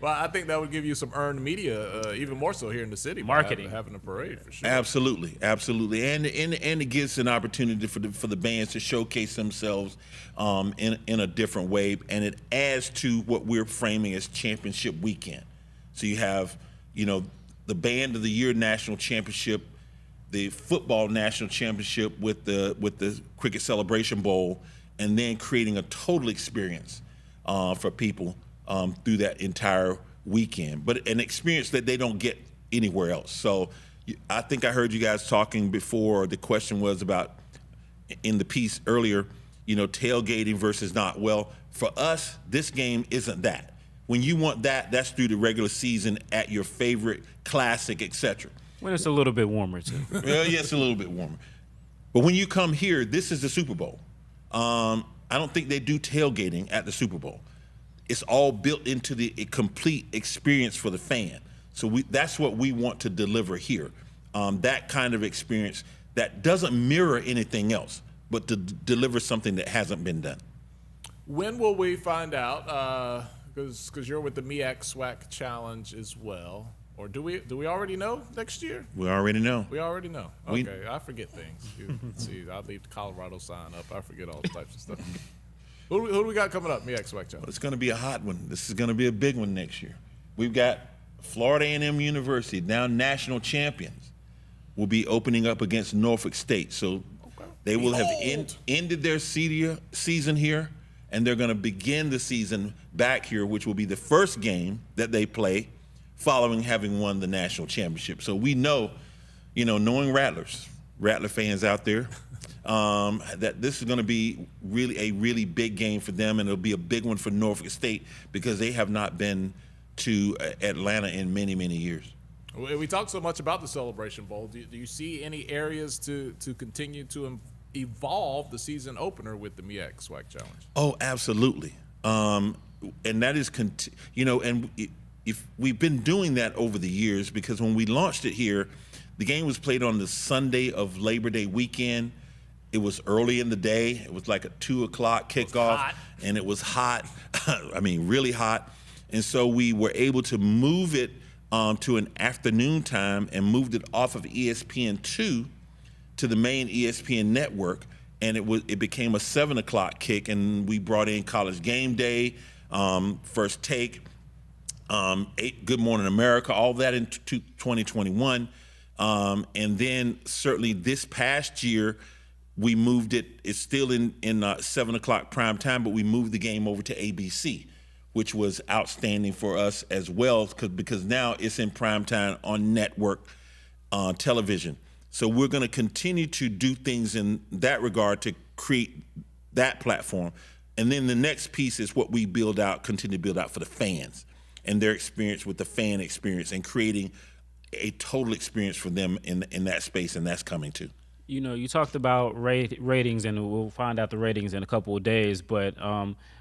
Well, I think that would give you some earned media, even more so here in the city. Marketing, having a parade for sure. Absolutely, and it gives an opportunity for the bands to showcase themselves in a different way, and it adds to what we're framing as championship weekend. So you have, the Band of the Year national championship, the football national championship with the Cricket Celebration Bowl, and then creating a total experience for people through that entire weekend, but an experience that they don't get anywhere else. So I think I heard you guys talking before. The question was about, in the piece earlier, tailgating versus not. Well, for us, this game isn't that. When you want that, that's through the regular season at your favorite classic, etc. When it's a little bit warmer, too. Well, yeah, it's a little bit warmer. But when you come here, this is the Super Bowl. I don't think they do tailgating at the Super Bowl. It's all built into the complete experience for the fan. So that's what we want to deliver here. That kind of experience that doesn't mirror anything else, but to deliver something that hasn't been done. When will we find out? Because you're with the MEAC SWAC Challenge as well. Or do we already know next year? We already know. We already know. Okay, I forget things. See, I leave the Colorado sign up. I forget all types of stuff. Who do we got coming up, MEAC SWAC Challenge? Well, it's going to be a hot one. This is going to be a big one next year. We've got Florida A&M University, now national champions, will be opening up against Norfolk State. So they will have ended their season here, and they're going to begin the season back here, which will be the first game that they play following having won the national championship. So we know, knowing Rattler fans out there, that this is going to be a really big game for them, and it'll be a big one for Norfolk State because they have not been to Atlanta in many, many years. We talk so much about the Celebration Bowl. Do you see any areas to continue to evolve the season opener with the MEAC SWAC Challenge? Oh, absolutely. And that is, if we've been doing that over the years, because when we launched it here, the game was played on the Sunday of Labor Day weekend. It was early in the day. It was like a 2 o'clock kickoff, and it was hot. I mean, really hot. And so we were able to move it to an afternoon time and moved it off of ESPN2 to the main ESPN network, and it became a 7 o'clock kick, and we brought in College Game Day, First Take, Good Morning America, all that in 2021. And then certainly this past year, we moved it. It's still in 7 o'clock prime time, but we moved the game over to ABC, which was outstanding for us as well, because now it's in prime time on network television. So we're going to continue to do things in that regard to create that platform. And then the next piece is what we continue to build out for the fans and their experience with the fan experience and creating a total experience for them in that space, and that's coming too. You talked about ratings, and we'll find out the ratings in a couple of days, but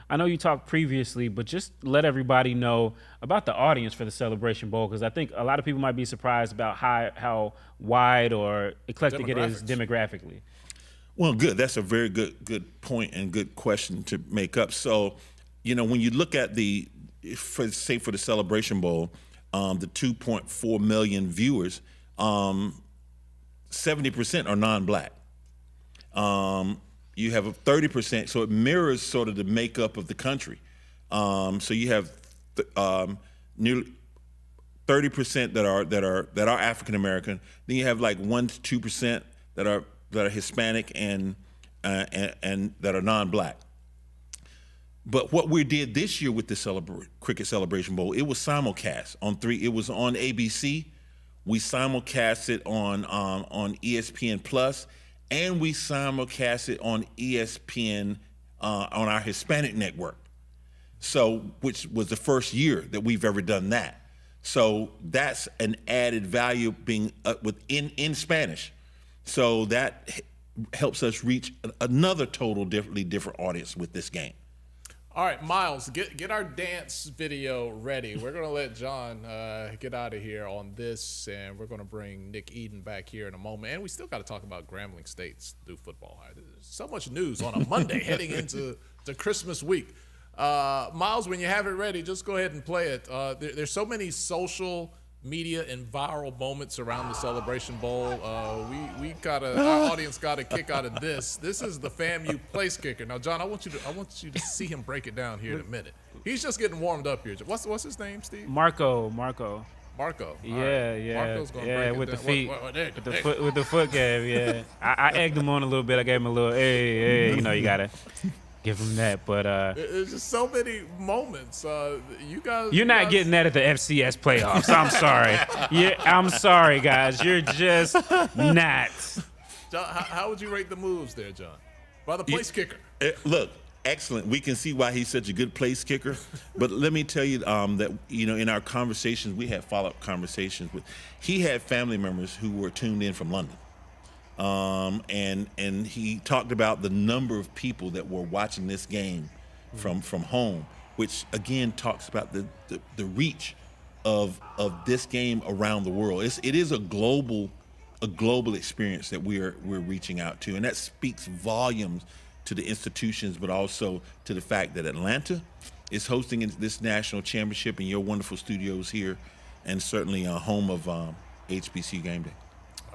I know you talked previously, but just let everybody know about the audience for the Celebration Bowl, because I think a lot of people might be surprised about how wide or eclectic it is demographically. Well, good. That's a very good point and good question to make up. So, when you look at for the Celebration Bowl, the 2.4 million viewers, 70% are non-black. You have a 30%, so it mirrors sort of the makeup of the country. So you have nearly 30% that are African American. Then you have like 1 to 2% that are Hispanic and that are non-black. But what we did this year with the Cricket Celebration Bowl, it was simulcast on 3. It was on ABC. We simulcast it on ESPN Plus, and we simulcast it on ESPN on our Hispanic network. So, which was the first year that we've ever done that. So that's an added value being in Spanish. So that helps us reach another totally different audience with this game. All right, Miles, get our dance video ready. We're going to let John get out of here on this, and we're going to bring Nick Eden back here in a moment. And we still got to talk about Grambling State's new football. There's so much news on a Monday heading into Christmas week. Miles, when you have it ready, just go ahead and play it. There's so many social media and viral moments around the Celebration Bowl. Our audience got a kick out of this. This is the FAMU place kicker. Now, John, I want you to see him break it down here in a minute. He's just getting warmed up here. What's his name, Steve? Marco. Marco. Yeah. Marco's gonna break with it the down. feet, with the foot game. Yeah, I egged him on a little bit. I gave him a little, hey, you gotta give him that. But there's just so many moments. You're not getting that at the FCS playoffs. I'm sorry. I'm sorry, guys. You're just not. John, how would you rate the moves there, John? By the place kicker. Look, excellent. We can see why he's such a good place kicker. But let me tell you that in our conversations, we had follow-up conversations with. He had family members who were tuned in from London. and he talked about the number of people that were watching this game from home, which again talks about the reach of this game around the world. It is a global experience that we're reaching out to, and that speaks volumes to the institutions, but also to the fact that Atlanta is hosting this national championship in your wonderful studios here, and certainly home of HBCU Gameday.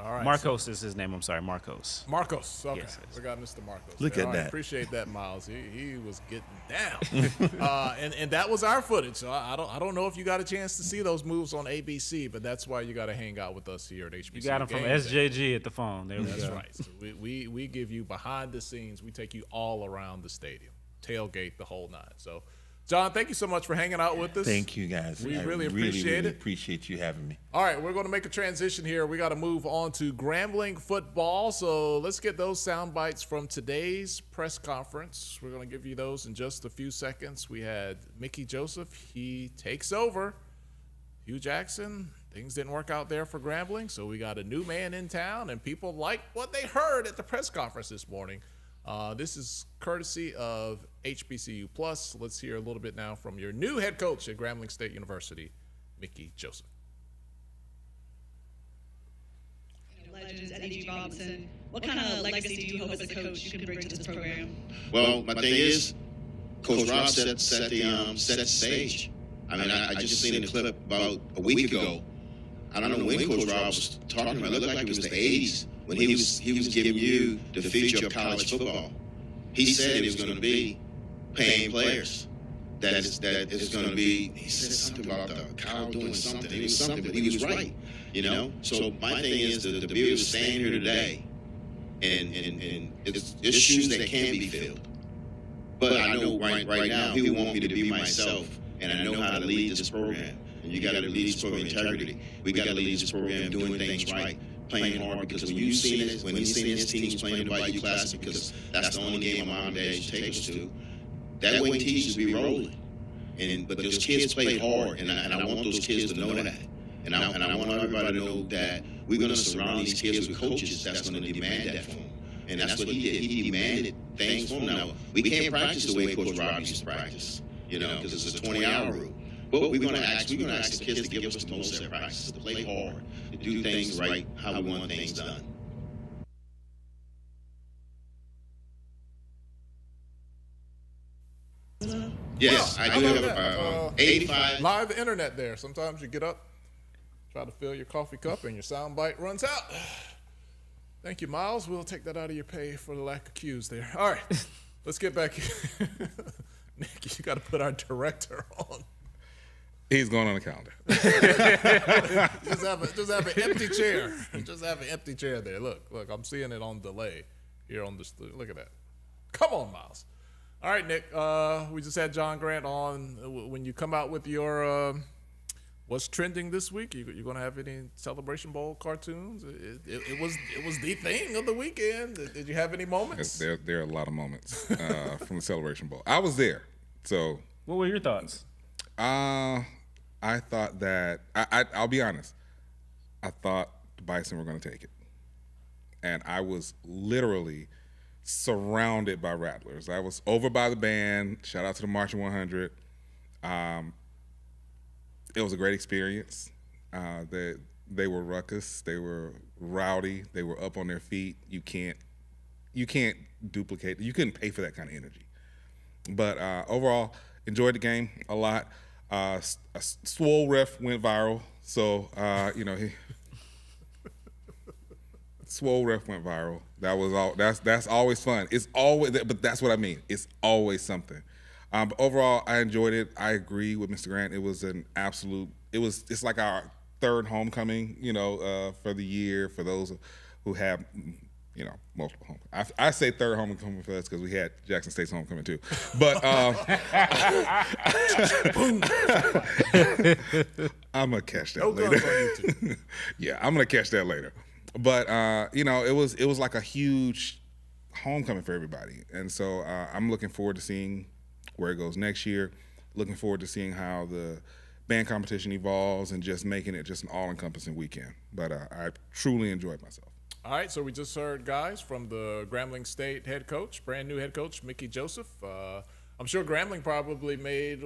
All right. Marcos is his name. I'm sorry, Marcos. Marcos. Okay. Yes, yes. We got Mr. Marcos. Look there. at All right, that. Appreciate that, Miles. He was getting down. And that was our footage. So I don't know if you got a chance to see those moves on ABC, but that's why you got to hang out with us here at HBCU. You got him from Gameday. SJG at the phone. There we That's go. right. So we give you behind the scenes. We take you all around the stadium, tailgate, the whole nine. So, John, thank you so much for hanging out with us. Thank you, guys. We I really appreciate it. Appreciate you having me. All right, we're going to make a transition here. We got to move on to Grambling football. So let's get those sound bites from today's press conference. We're going to give you those in just a few seconds. We had Mickey Joseph. He takes over. Hugh Jackson, things didn't work out there for Grambling, so we got a new man in town, and people like what they heard at the press conference this morning. This is courtesy of HBCU Plus. Let's hear a little bit now from your new head coach at Grambling State University, Mickey Joseph. Legends, Eddie Robinson. What kind of legacy do you hope as a coach you can bring to this program? Well, my thing is, Coach Rob set the stage. I mean, I just seen a clip about a week ago. I don't know when Coach Rob was talking about. It looked like it was the 80s when he was giving you the future of college football. He said it was going to be paying players. That is going to be. He said something about Kyle doing something. It was something, but he was right. You know. So my thing is to be able to stand here today, and it's shoes that can be filled. But I know right now he want me to be myself, and I know how to lead this program. And you got to lead this program with integrity. We got to lead this program doing things right, playing hard. Because when he's seen his teams playing the Bayou Classic, because that's the only game my mom and dad used to take us to, that way teams be rolling. But those kids play hard, and I want those kids to know that. And I want everybody to know that we're going to surround these kids with coaches that's going to demand that for them. And that's what he did. He demanded things from them. Now, we can't practice the way Coach Rob used to practice, because it's a 20-hour rule. But we're going to ask the kids to give us the most at practice, to play hard, to do things right, how we want things done. Yes, I do have 85. Live internet there. Sometimes you get up, try to fill your coffee cup, and your sound bite runs out. Thank you, Miles. We'll take that out of your pay for the lack of cues there. All right, let's get back. Nick, you got to put our director on. He's going on the calendar. just have an empty chair. Just have an empty chair there. Look, I'm seeing it on delay here on the studio. Look at that. Come on, Miles. All right, Nick. We just had John Grant on. When you come out with your what's trending this week, you going to have any Celebration Bowl cartoons? It was the thing of the weekend. Did you have any moments? There are a lot of moments from the Celebration Bowl. I was there, so. What were your thoughts? I thought that I'll be honest. I thought the Bison were going to take it, and I was literally surrounded by Rattlers. I was over by the band. Shout out to the Marching 100. It was a great experience. They were ruckus. They were rowdy. They were up on their feet. You can't duplicate. You couldn't pay for that kind of energy. But overall, enjoyed the game a lot. A swole ref went viral, so swole ref went viral. That was all. That's always fun. It's always, but that's what I mean. It's always something. But overall, I enjoyed it. I agree with Mr. Grant. It was an absolute. It's like our third homecoming, for the year for those who have. Multiple homecoming. I say third homecoming for us because we had Jackson State's homecoming too. But I'm gonna catch that later. Yeah, I'm gonna catch that later. But it was like a huge homecoming for everybody, and so I'm looking forward to seeing where it goes next year. Looking forward to seeing how the band competition evolves and just making it just an all-encompassing weekend. But I truly enjoyed myself. All right, so we just heard, guys, from the Grambling State head coach, brand new head coach, Mickey Joseph. I'm sure Grambling probably made,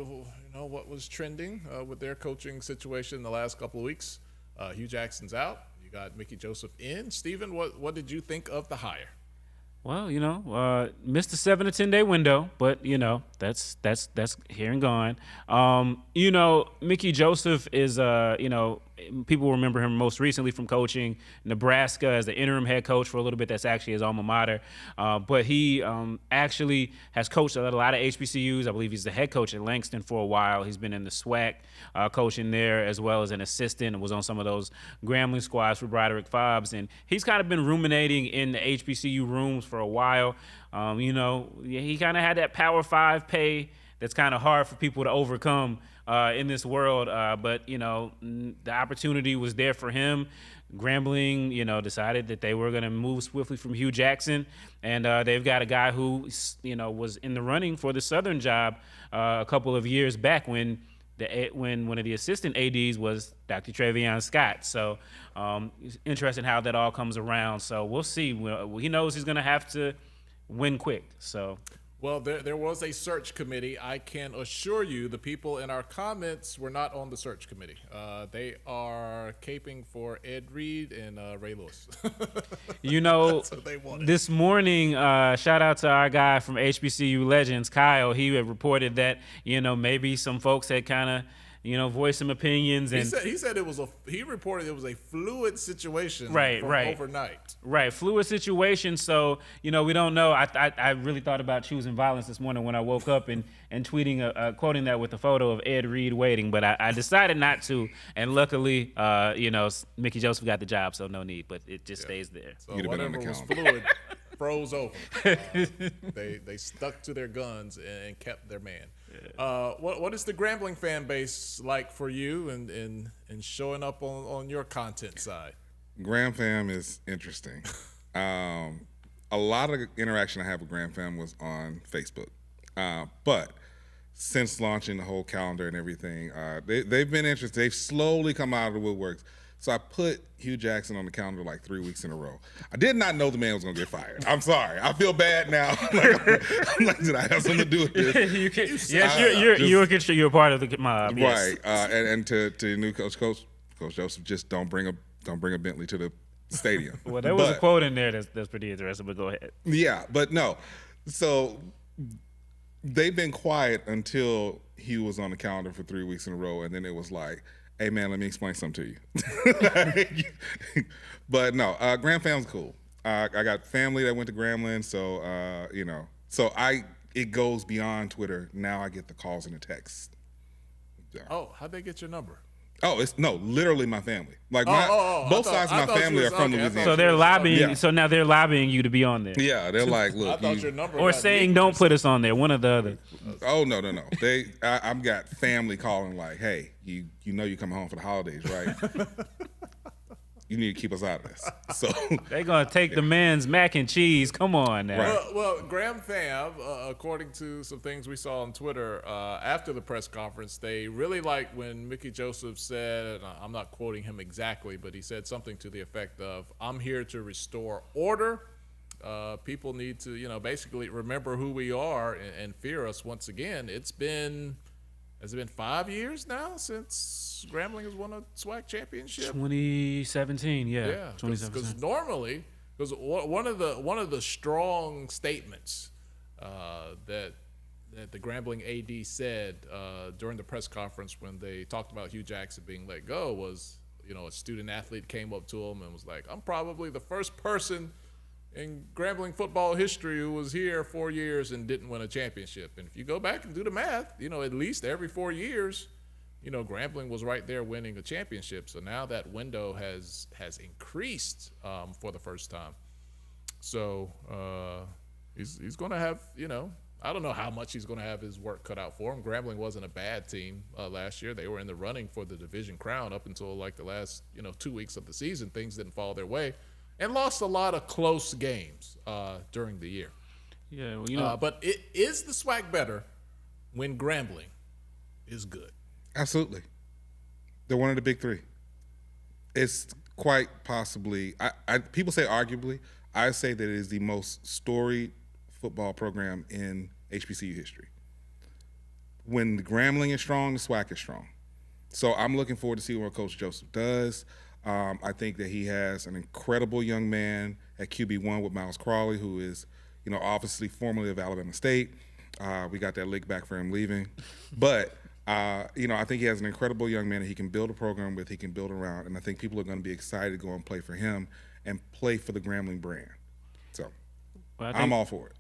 what was trending with their coaching situation in the last couple of weeks. Hugh Jackson's out. You got Mickey Joseph in. Steven, what did you think of the hire? Well, missed the 7 to 10 day window, but that's here and gone. Mickey Joseph is people remember him most recently from coaching Nebraska as the interim head coach for a little bit. That's actually his alma mater. But he actually has coached a lot of HBCUs. I believe he's the head coach at Langston for a while. He's been in the SWAC coaching there as well as an assistant and was on some of those Grambling squads for Broderick Fobbs. And he's kind of been ruminating in the HBCU rooms for a while. He kind of had that Power 5 pay that's kind of hard for people to overcome in this world. But the opportunity was there for him. Grambling, decided that they were going to move swiftly from Hugh Jackson. And they've got a guy who, was in the running for the Southern job a couple of years back when one of the assistant ADs was Dr. Travion Scott. So it's interesting how that all comes around. So we'll see. He knows he's going to have to win quick. So. Well, there was a search committee. I can assure you the people in our comments were not on the search committee. They are caping for Ed Reed and Ray Lewis. That's what they wanted. This morning, shout out to our guy from HBCU Legends, Kyle. He had reported that, maybe some folks had kind of, voiced some opinions. And he said he reported it was a fluid situation right. overnight. Right, fluid situation. So, we don't know. I really thought about choosing violence this morning when I woke up and tweeting, quoting that with a photo of Ed Reed waiting, but I decided not to. And luckily, Mickey Joseph got the job, so no need, but it just stays there. So whatever was fluid froze over. They stuck to their guns and kept their man. What is the Grambling fan base like for you and showing up on your content side? Gram fam is interesting. A lot of interaction I have with Gram fam was on Facebook. But since launching the whole calendar and everything, they've been interested. They've slowly come out of the woodworks. So I put Hugh Jackson on the calendar like 3 weeks in a row. I did not know the man was going to get fired. I'm sorry. I feel bad now. I'm like, did I have something to do with this? You're a part of the mob. Right. And to new Coach Joseph, just don't bring a Bentley to the stadium. Well, there was a quote in there that's pretty interesting, but go ahead. Yeah, but no. So they've been quiet until Hugh was on the calendar for 3 weeks in a row, and then it was like, hey, man, let me explain something to you. But no, Gram fam's cool. I got family that went to Grambling, so, it goes beyond Twitter. Now I get the calls and the texts. Yeah. Oh, how'd they get your number? Oh, literally my family. Like both sides of my family are from Louisiana. So they're lobbying. Yeah. So now they're lobbying you to be on there. Yeah, they're like, look, I thought your number or saying don't put us on there. One or the other. Oh no. I've got family calling like, hey, you know you coming home for the holidays, right? You need to keep us out of this. So they're gonna take the man's mac and cheese. Come on now. Right. Well, Gram fam, according to some things we saw on Twitter after the press conference, they really liked when Mickey Joseph said, and I'm not quoting him exactly, but he said something to the effect of, "I'm here to restore order. People need to, basically remember who we are and fear us once again." Has it been 5 years now since Grambling has won a SWAC championship? 2017, yeah. 2017. Because normally, one of the strong statements that the Grambling AD said during the press conference when they talked about Hugh Jackson being let go was, a student athlete came up to him and was like, "I'm probably the first person in Grambling football history who was here 4 years and didn't win a championship." And if you go back and do the math, at least every 4 years, Grambling was right there winning a championship. So now that window has increased for the first time. So he's going to have, I don't know how much he's going to have his work cut out for him. Grambling wasn't a bad team last year. They were in the running for the division crown up until like the last 2 weeks of the season. Things didn't fall their way. And lost a lot of close games during the year. Yeah, well, but is the SWAC better when Grambling is good? Absolutely. They're one of the big three. It's quite possibly, people say arguably, I say that it is the most storied football program in HBCU history. When the Grambling is strong, the SWAC is strong. So I'm looking forward to see what Coach Joseph does. I think that he has an incredible young man at QB1 with Miles Crawley, who is, obviously formerly of Alabama State. We got that lick back for him leaving. But, I think he has an incredible young man that he can build a program with, he can build around, and I think people are going to be excited to go and play for him and play for the Grambling brand. So I'm all for it.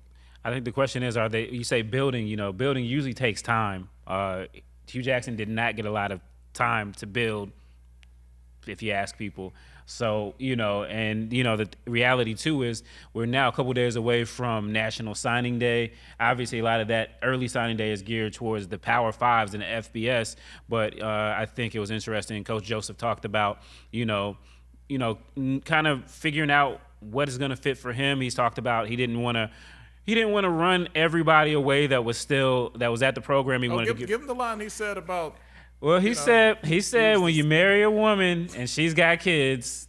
I think the question is, you say building, building usually takes time. Hugh Jackson did not get a lot of time to build, if you ask people. So, the reality too is we're now a couple days away from National Signing Day. Obviously, a lot of that early signing day is geared towards the Power Fives and the FBS. But I think it was interesting. Coach Joseph talked about, kind of figuring out what is going to fit for him. He's talked about he didn't want to run everybody away that was at the program. He wanted to give him the line he said about. Well, he said when you marry a woman and she's got kids,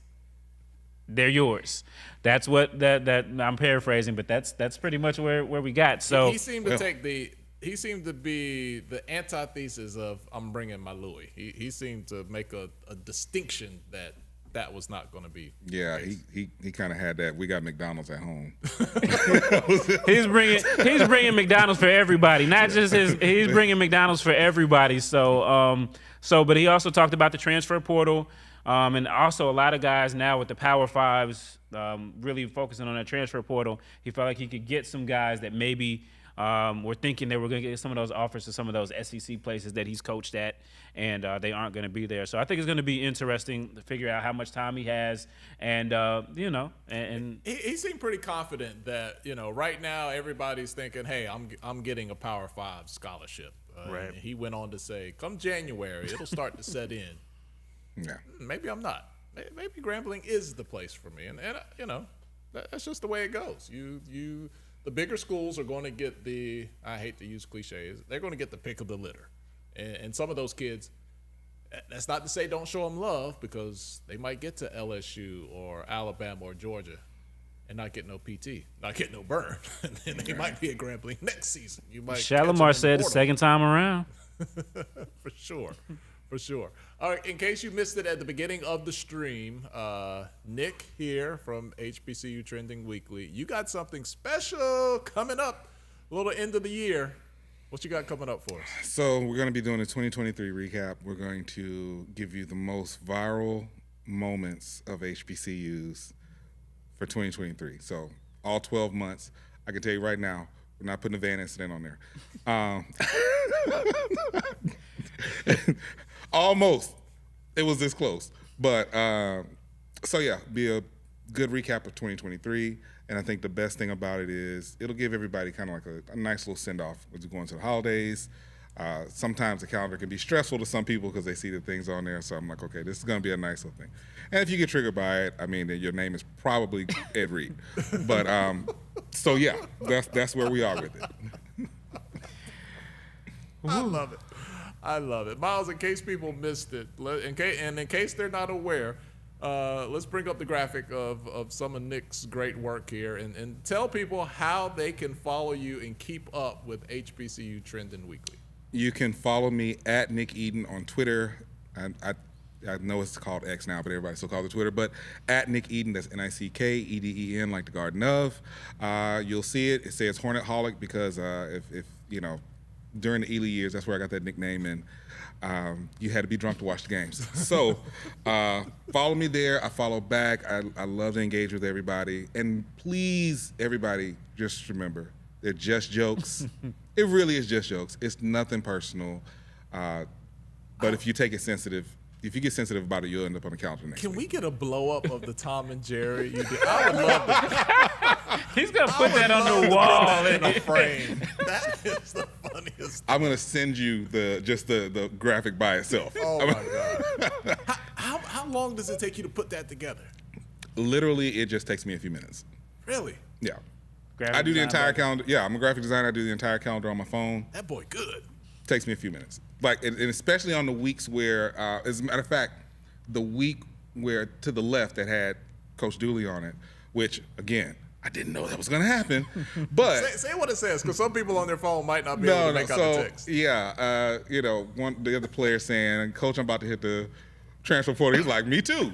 they're yours. That's what that I'm paraphrasing, but that's pretty much where we got. So he seemed to be the antithesis of I'm bringing my Louis. He seemed to make a distinction that was not going to be. Yeah, he kind of had that. We got McDonald's at home. he's bringing McDonald's for everybody, not just his. He's bringing McDonald's for everybody. So but he also talked about the transfer portal, and also a lot of guys now with the Power Fives really focusing on that transfer portal. He felt like he could get some guys that maybe were thinking they were going to get some of those offers to some of those SEC places that he's coached at, and they aren't going to be there. So I think it's going to be interesting to figure out how much time he has, and he seemed pretty confident that right now everybody's thinking, hey, I'm getting a Power 5 scholarship. Right. He went on to say, come January, it'll start to set in. Yeah. Maybe I'm not. Maybe Grambling is the place for me, and that's just the way it goes. The bigger schools are going to get I hate to use cliches, they're going to get the pick of the litter. And some of those kids, that's not to say don't show them love, because they might get to LSU or Alabama or Georgia and not get no PT, not get no burn. And then they might be at Grambling next season. You might. Shalimar said the second time around. For sure. All right, in case you missed it at the beginning of the stream, Nick here from HBCU Trending Weekly. You got something special coming up, a little end of the year. What you got coming up for us? So we're going to be doing a 2023 recap. We're going to give you the most viral moments of HBCUs for 2023. So all 12 months. I can tell you right now, we're not putting a van incident on there. Almost. It was this close. But, be a good recap of 2023. And I think the best thing about it is it'll give everybody kind of like a nice little send-off as we go into the holidays. Sometimes the calendar can be stressful to some people because they see the things on there. So I'm like, okay, this is going to be a nice little thing. And if you get triggered by it, I mean, then your name is probably Ed Reed. But, that's where we are with it. I love it. Miles, in case people missed it, in case they're not aware, let's bring up the graphic of some of Nick's great work here and tell people how they can follow you and keep up with HBCU Trending Weekly. You can follow me at Nick Eden on Twitter. I know it's called X now, but everybody still calls it Twitter. But at Nick Eden, that's NickEden, like the Garden of. You'll see it. It says Hornet Holic because if during the Ely years, that's where I got that nickname, and you had to be drunk to watch the games. So follow me there. I follow back. I love to engage with everybody. And please, everybody, just remember, they're just jokes. It really is just jokes. It's nothing personal. But if you take it sensitive, if you get sensitive about it, you'll end up on the calendar next week. Can we get a blow-up of the Tom and Jerry you did? I would love that. He's going to put that on the wall. In a frame. That is the funniest. I'm going to send you the graphic by itself. Oh, my God. How long does it take you to put that together? Literally, it just takes me a few minutes. Really? Yeah. I do the entire calendar. Yeah, I'm a graphic designer. I do the entire calendar on my phone. That boy good. Takes me a few minutes. And especially on the weeks where, as a matter of fact, the week where to the left that had Coach Dooley on it, which again, I didn't know that was going to happen. But say what it says, because some people on their phone might not be able to make out the text. Yeah, the other player saying, "Coach, I'm about to hit the transfer portal." He's like, "Me too."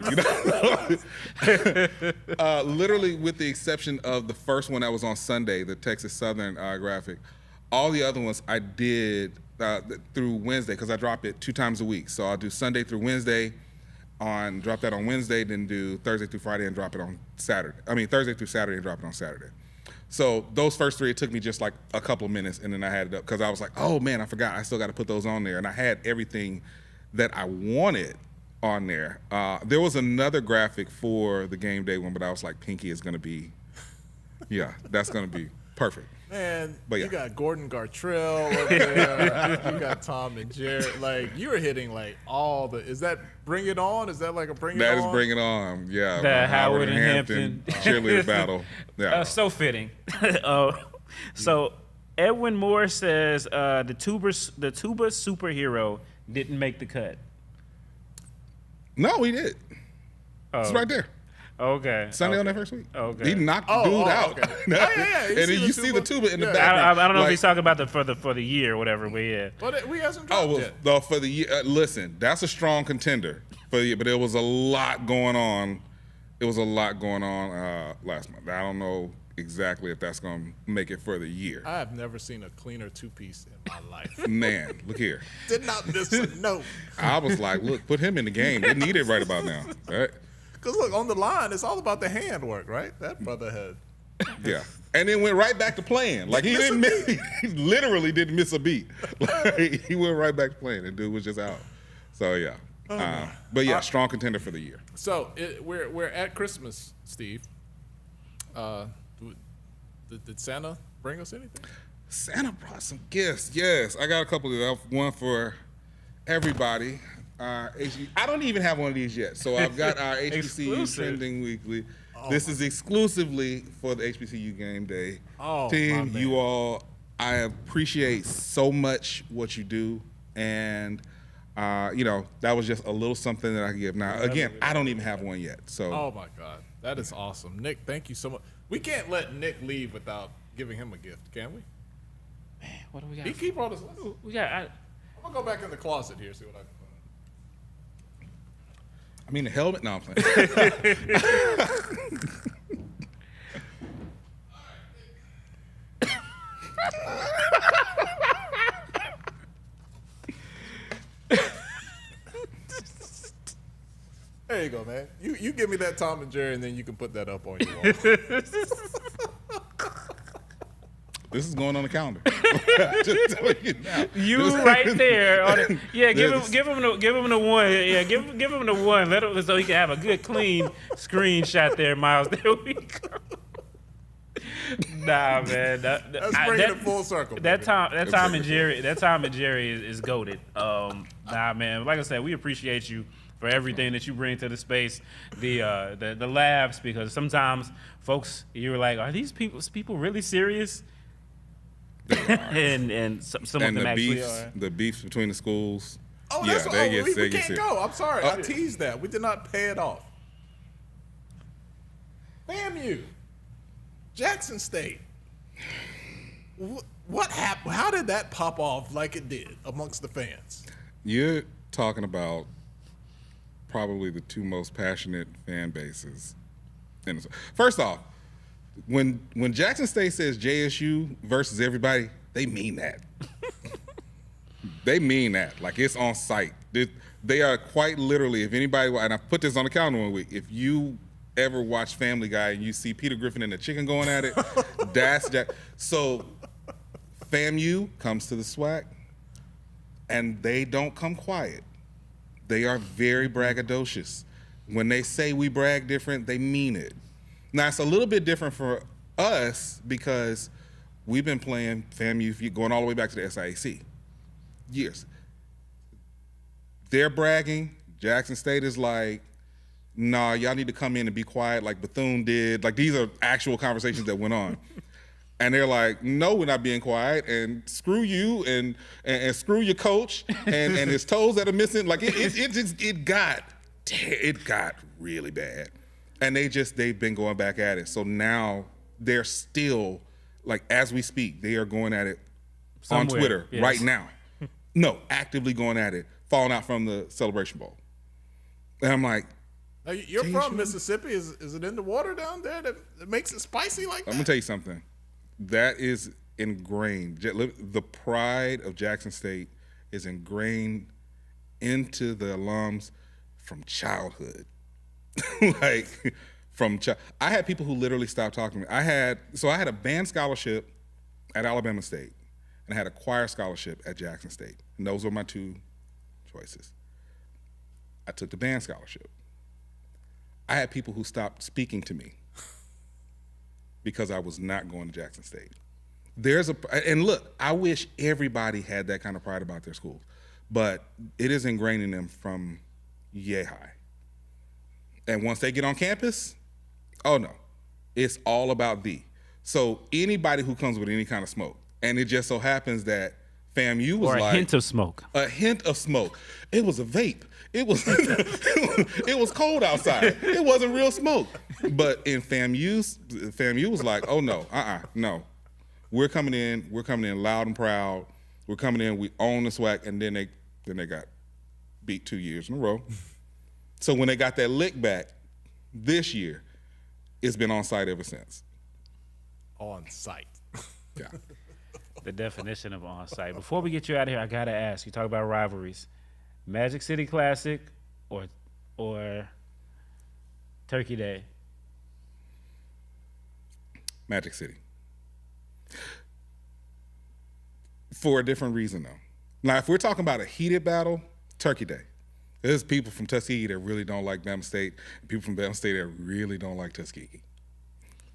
Literally, with the exception of the first one that was on Sunday, the Texas Southern graphic, all the other ones I did through Wednesday, because I drop it 2 times a week. So I'll do Sunday through Wednesday, drop that on Wednesday, then do Thursday through Friday and drop it on Saturday. Thursday through Saturday and drop it on Saturday. So those first 3, it took me just like a couple of minutes, and then I had it up because I was like, oh man, I forgot. I still got to put those on there. And I had everything that I wanted on there. There was another graphic for the game day one, but I was like, Pinky is going to be, that's going to be perfect. Man, but you got Gordon Gartrell up there. You got Tom and Jared. Like, you were hitting like all the. Is that Bring It On? Is that like a Bring It On? That is Bring It On. Yeah. The Howard and Hampton cheerleader battle. Yeah. So fitting. So Edwin Moore says the tuba superhero didn't make the cut. No, he did. It's right there. Okay. Sunday on that first week. Okay. He knocked the dude out. Okay. Yeah. And then you see the tuba in the back. I don't know if he's talking about for the year or whatever, but yeah. But we hasn't dropped yet. Well, for the year, listen, that's a strong contender for the year, but there was a lot going on. It was a lot going on last month. I don't know exactly if that's going to make it for the year. I have never seen a cleaner 2-piece in my life. Man, look here. Did not miss a note. I was like, look, put him in the game. They need it right about now. All right. Because look, on the line, it's all about the handwork, right? That brother had. Yeah. And then went right back to playing. Like, he literally didn't miss a beat. Like, he went right back to playing, and dude was just out. So, yeah. But, yeah, strong contender for the year. So, we're at Christmas, Steve. Did Santa bring us anything? Santa brought some gifts, yes. I got a couple of them. One for everybody. I don't even have one of these yet. So I've got our HBCU Trending Weekly. This is exclusively for the HBCU Game Day team. You all, I appreciate so much what you do. And, that was just a little something that I can give. Now, again, I don't even have one yet. So. Oh, my God. That is awesome. Nick, thank you so much. We can't let Nick leave without giving him a gift, can we? Man, what do we got? He brought us. We got. I'm going to go back in the closet here, see what I can find. I mean, the helmet? No, I'm playing. There you go, man. You give me that Tom and Jerry, and then you can put that up on your wall. This is going on the calendar. Just telling you now. You right there. Yeah, give him the one. Yeah, give him the one. Let him so he can have a good clean screenshot there, Miles. There we go. Nah, man. Let's bring it full circle. That Tom and Jerry is goated. Nah, man. Like I said, we appreciate you for everything that you bring to the space, the laughs, because sometimes folks, you're like, are these people really serious? and some of them actually are. The beefs between the schools. Oh, yeah, we can't go. I'm sorry. I teased that. We did not pay it off. FAMU. Jackson State. What happened? How did that pop off like it did amongst the fans? You're talking about probably the 2 most passionate fan bases. First off, when Jackson State says JSU versus everybody, they mean that. They mean that. Like, it's on site. They are quite literally, if anybody, and I put this on the calendar one week, if you ever watch Family Guy and you see Peter Griffin and the chicken going at it, that's Jack. So FAMU comes to the SWAC, and they don't come quiet. They are very braggadocious. When they say we brag different, they mean it. Now, it's a little bit different for us because we've been playing FAMU going all the way back to the SIAC. Years. They're bragging. Jackson State is like, nah, y'all need to come in and be quiet like Bethune did. Like, these are actual conversations that went on. And they're like, no, we're not being quiet, and screw you, and screw your coach, and his toes that are missing. Like, it got it got really bad. And they've been going back at it. So now they're still, like, as we speak, they are going at it on Twitter right now. No, actively going at it, falling out from the Celebration Bowl. And I'm like, now, you're from Mississippi. Is it in the water down there that makes it spicy like that? I'm going to tell you something. That is ingrained. The pride of Jackson State is ingrained into the alums from childhood. I had people who literally stopped talking to me. I had a band scholarship at Alabama State, and I had a choir scholarship at Jackson State. And those were my two choices. I took the band scholarship. I had people who stopped speaking to me because I was not going to Jackson State. And look, I wish everybody had that kind of pride about their schools, but it is ingrained in them from yay high. And once they get on campus, oh no, it's all about thee. So anybody who comes with any kind of smoke, and it just so happens that FAMU was a hint of smoke. A hint of smoke. It was a vape. It was it was cold outside. It wasn't real smoke. But in FAMU was like, oh no, no. We're coming in loud and proud. We're coming in, we own the SWAC, and then they got beat 2 years in a row. So when they got that lick back this year, it's been on site ever since. On site. Yeah. The definition of on site. Before we get you out of here, I gotta ask. You talk about rivalries. Magic City Classic or Turkey Day? Magic City. For a different reason, though. Now, if we're talking about a heated battle, Turkey Day. There's people from Tuskegee that really don't like Bama State, and people from Bama State that really don't like Tuskegee.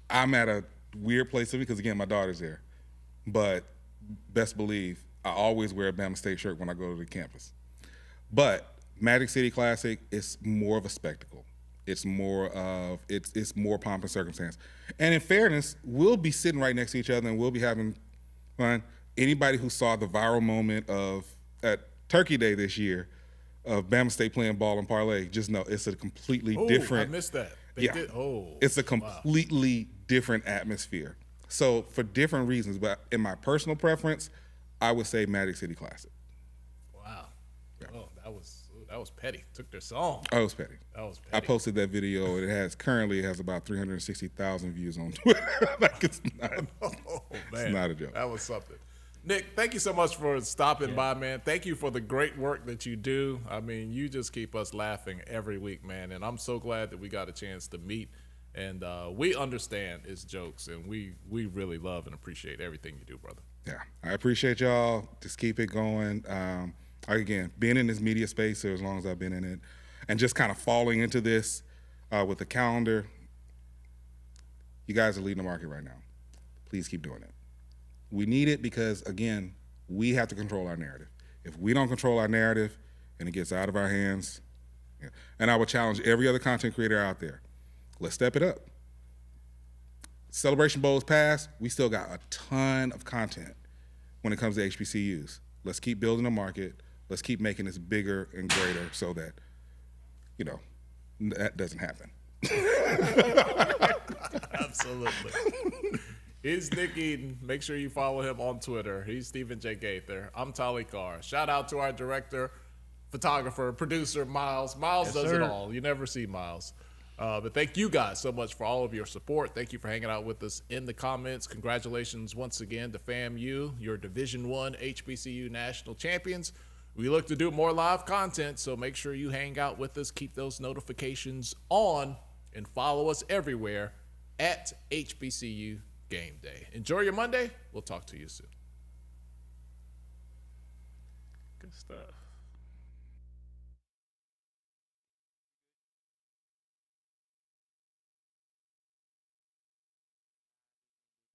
I'm at a weird place because, again, my daughter's there. But best believe, I always wear a Bama State shirt when I go to the campus. But Magic City Classic is more of a spectacle. It's more pomp and circumstance. And in fairness, we'll be sitting right next to each other and we'll be having fun. Anybody who saw the viral moment at Turkey Day this year of Bama State playing ball and parlay, just know it's a completely different. I missed that. It's a completely different atmosphere. So for different reasons, but in my personal preference, I would say Magic City Classic. Wow. Yeah. Oh, that was petty. Took their song. Oh, it was petty. That was petty. I posted that video. Currently it has about 360,000 views on Twitter. Like it's not a joke. That was something. Nick, thank you so much for stopping by, man. Thank you for the great work that you do. I mean, you just keep us laughing every week, man. And I'm so glad that we got a chance to meet. And we understand it's jokes, and we really love and appreciate everything you do, brother. Yeah, I appreciate y'all. Just keep it going. Again, being in this media space for as long as I've been in it, and just kind of falling into this with the calendar, you guys are leading the market right now. Please keep doing it. We need it because, again, we have to control our narrative. If we don't control our narrative and it gets out of our hands, and I would challenge every other content creator out there, let's step it up. Celebration Bowl's passed, we still got a ton of content when it comes to HBCUs. Let's keep building the market. Let's keep making this bigger and greater so that, that doesn't happen. Absolutely. He's Nick Eden. Make sure you follow him on Twitter. He's Stephen J. Gaither. I'm Tali Carr. Shout out to our director, photographer, producer, Miles. Miles does it all. You never see Miles. But thank you guys so much for all of your support. Thank you for hanging out with us in the comments. Congratulations once again to FAMU, your Division I HBCU national champions. We look to do more live content, so make sure you hang out with us. Keep those notifications on and follow us everywhere at HBCU Gameday. Enjoy your Monday. We'll talk to you soon. Good stuff.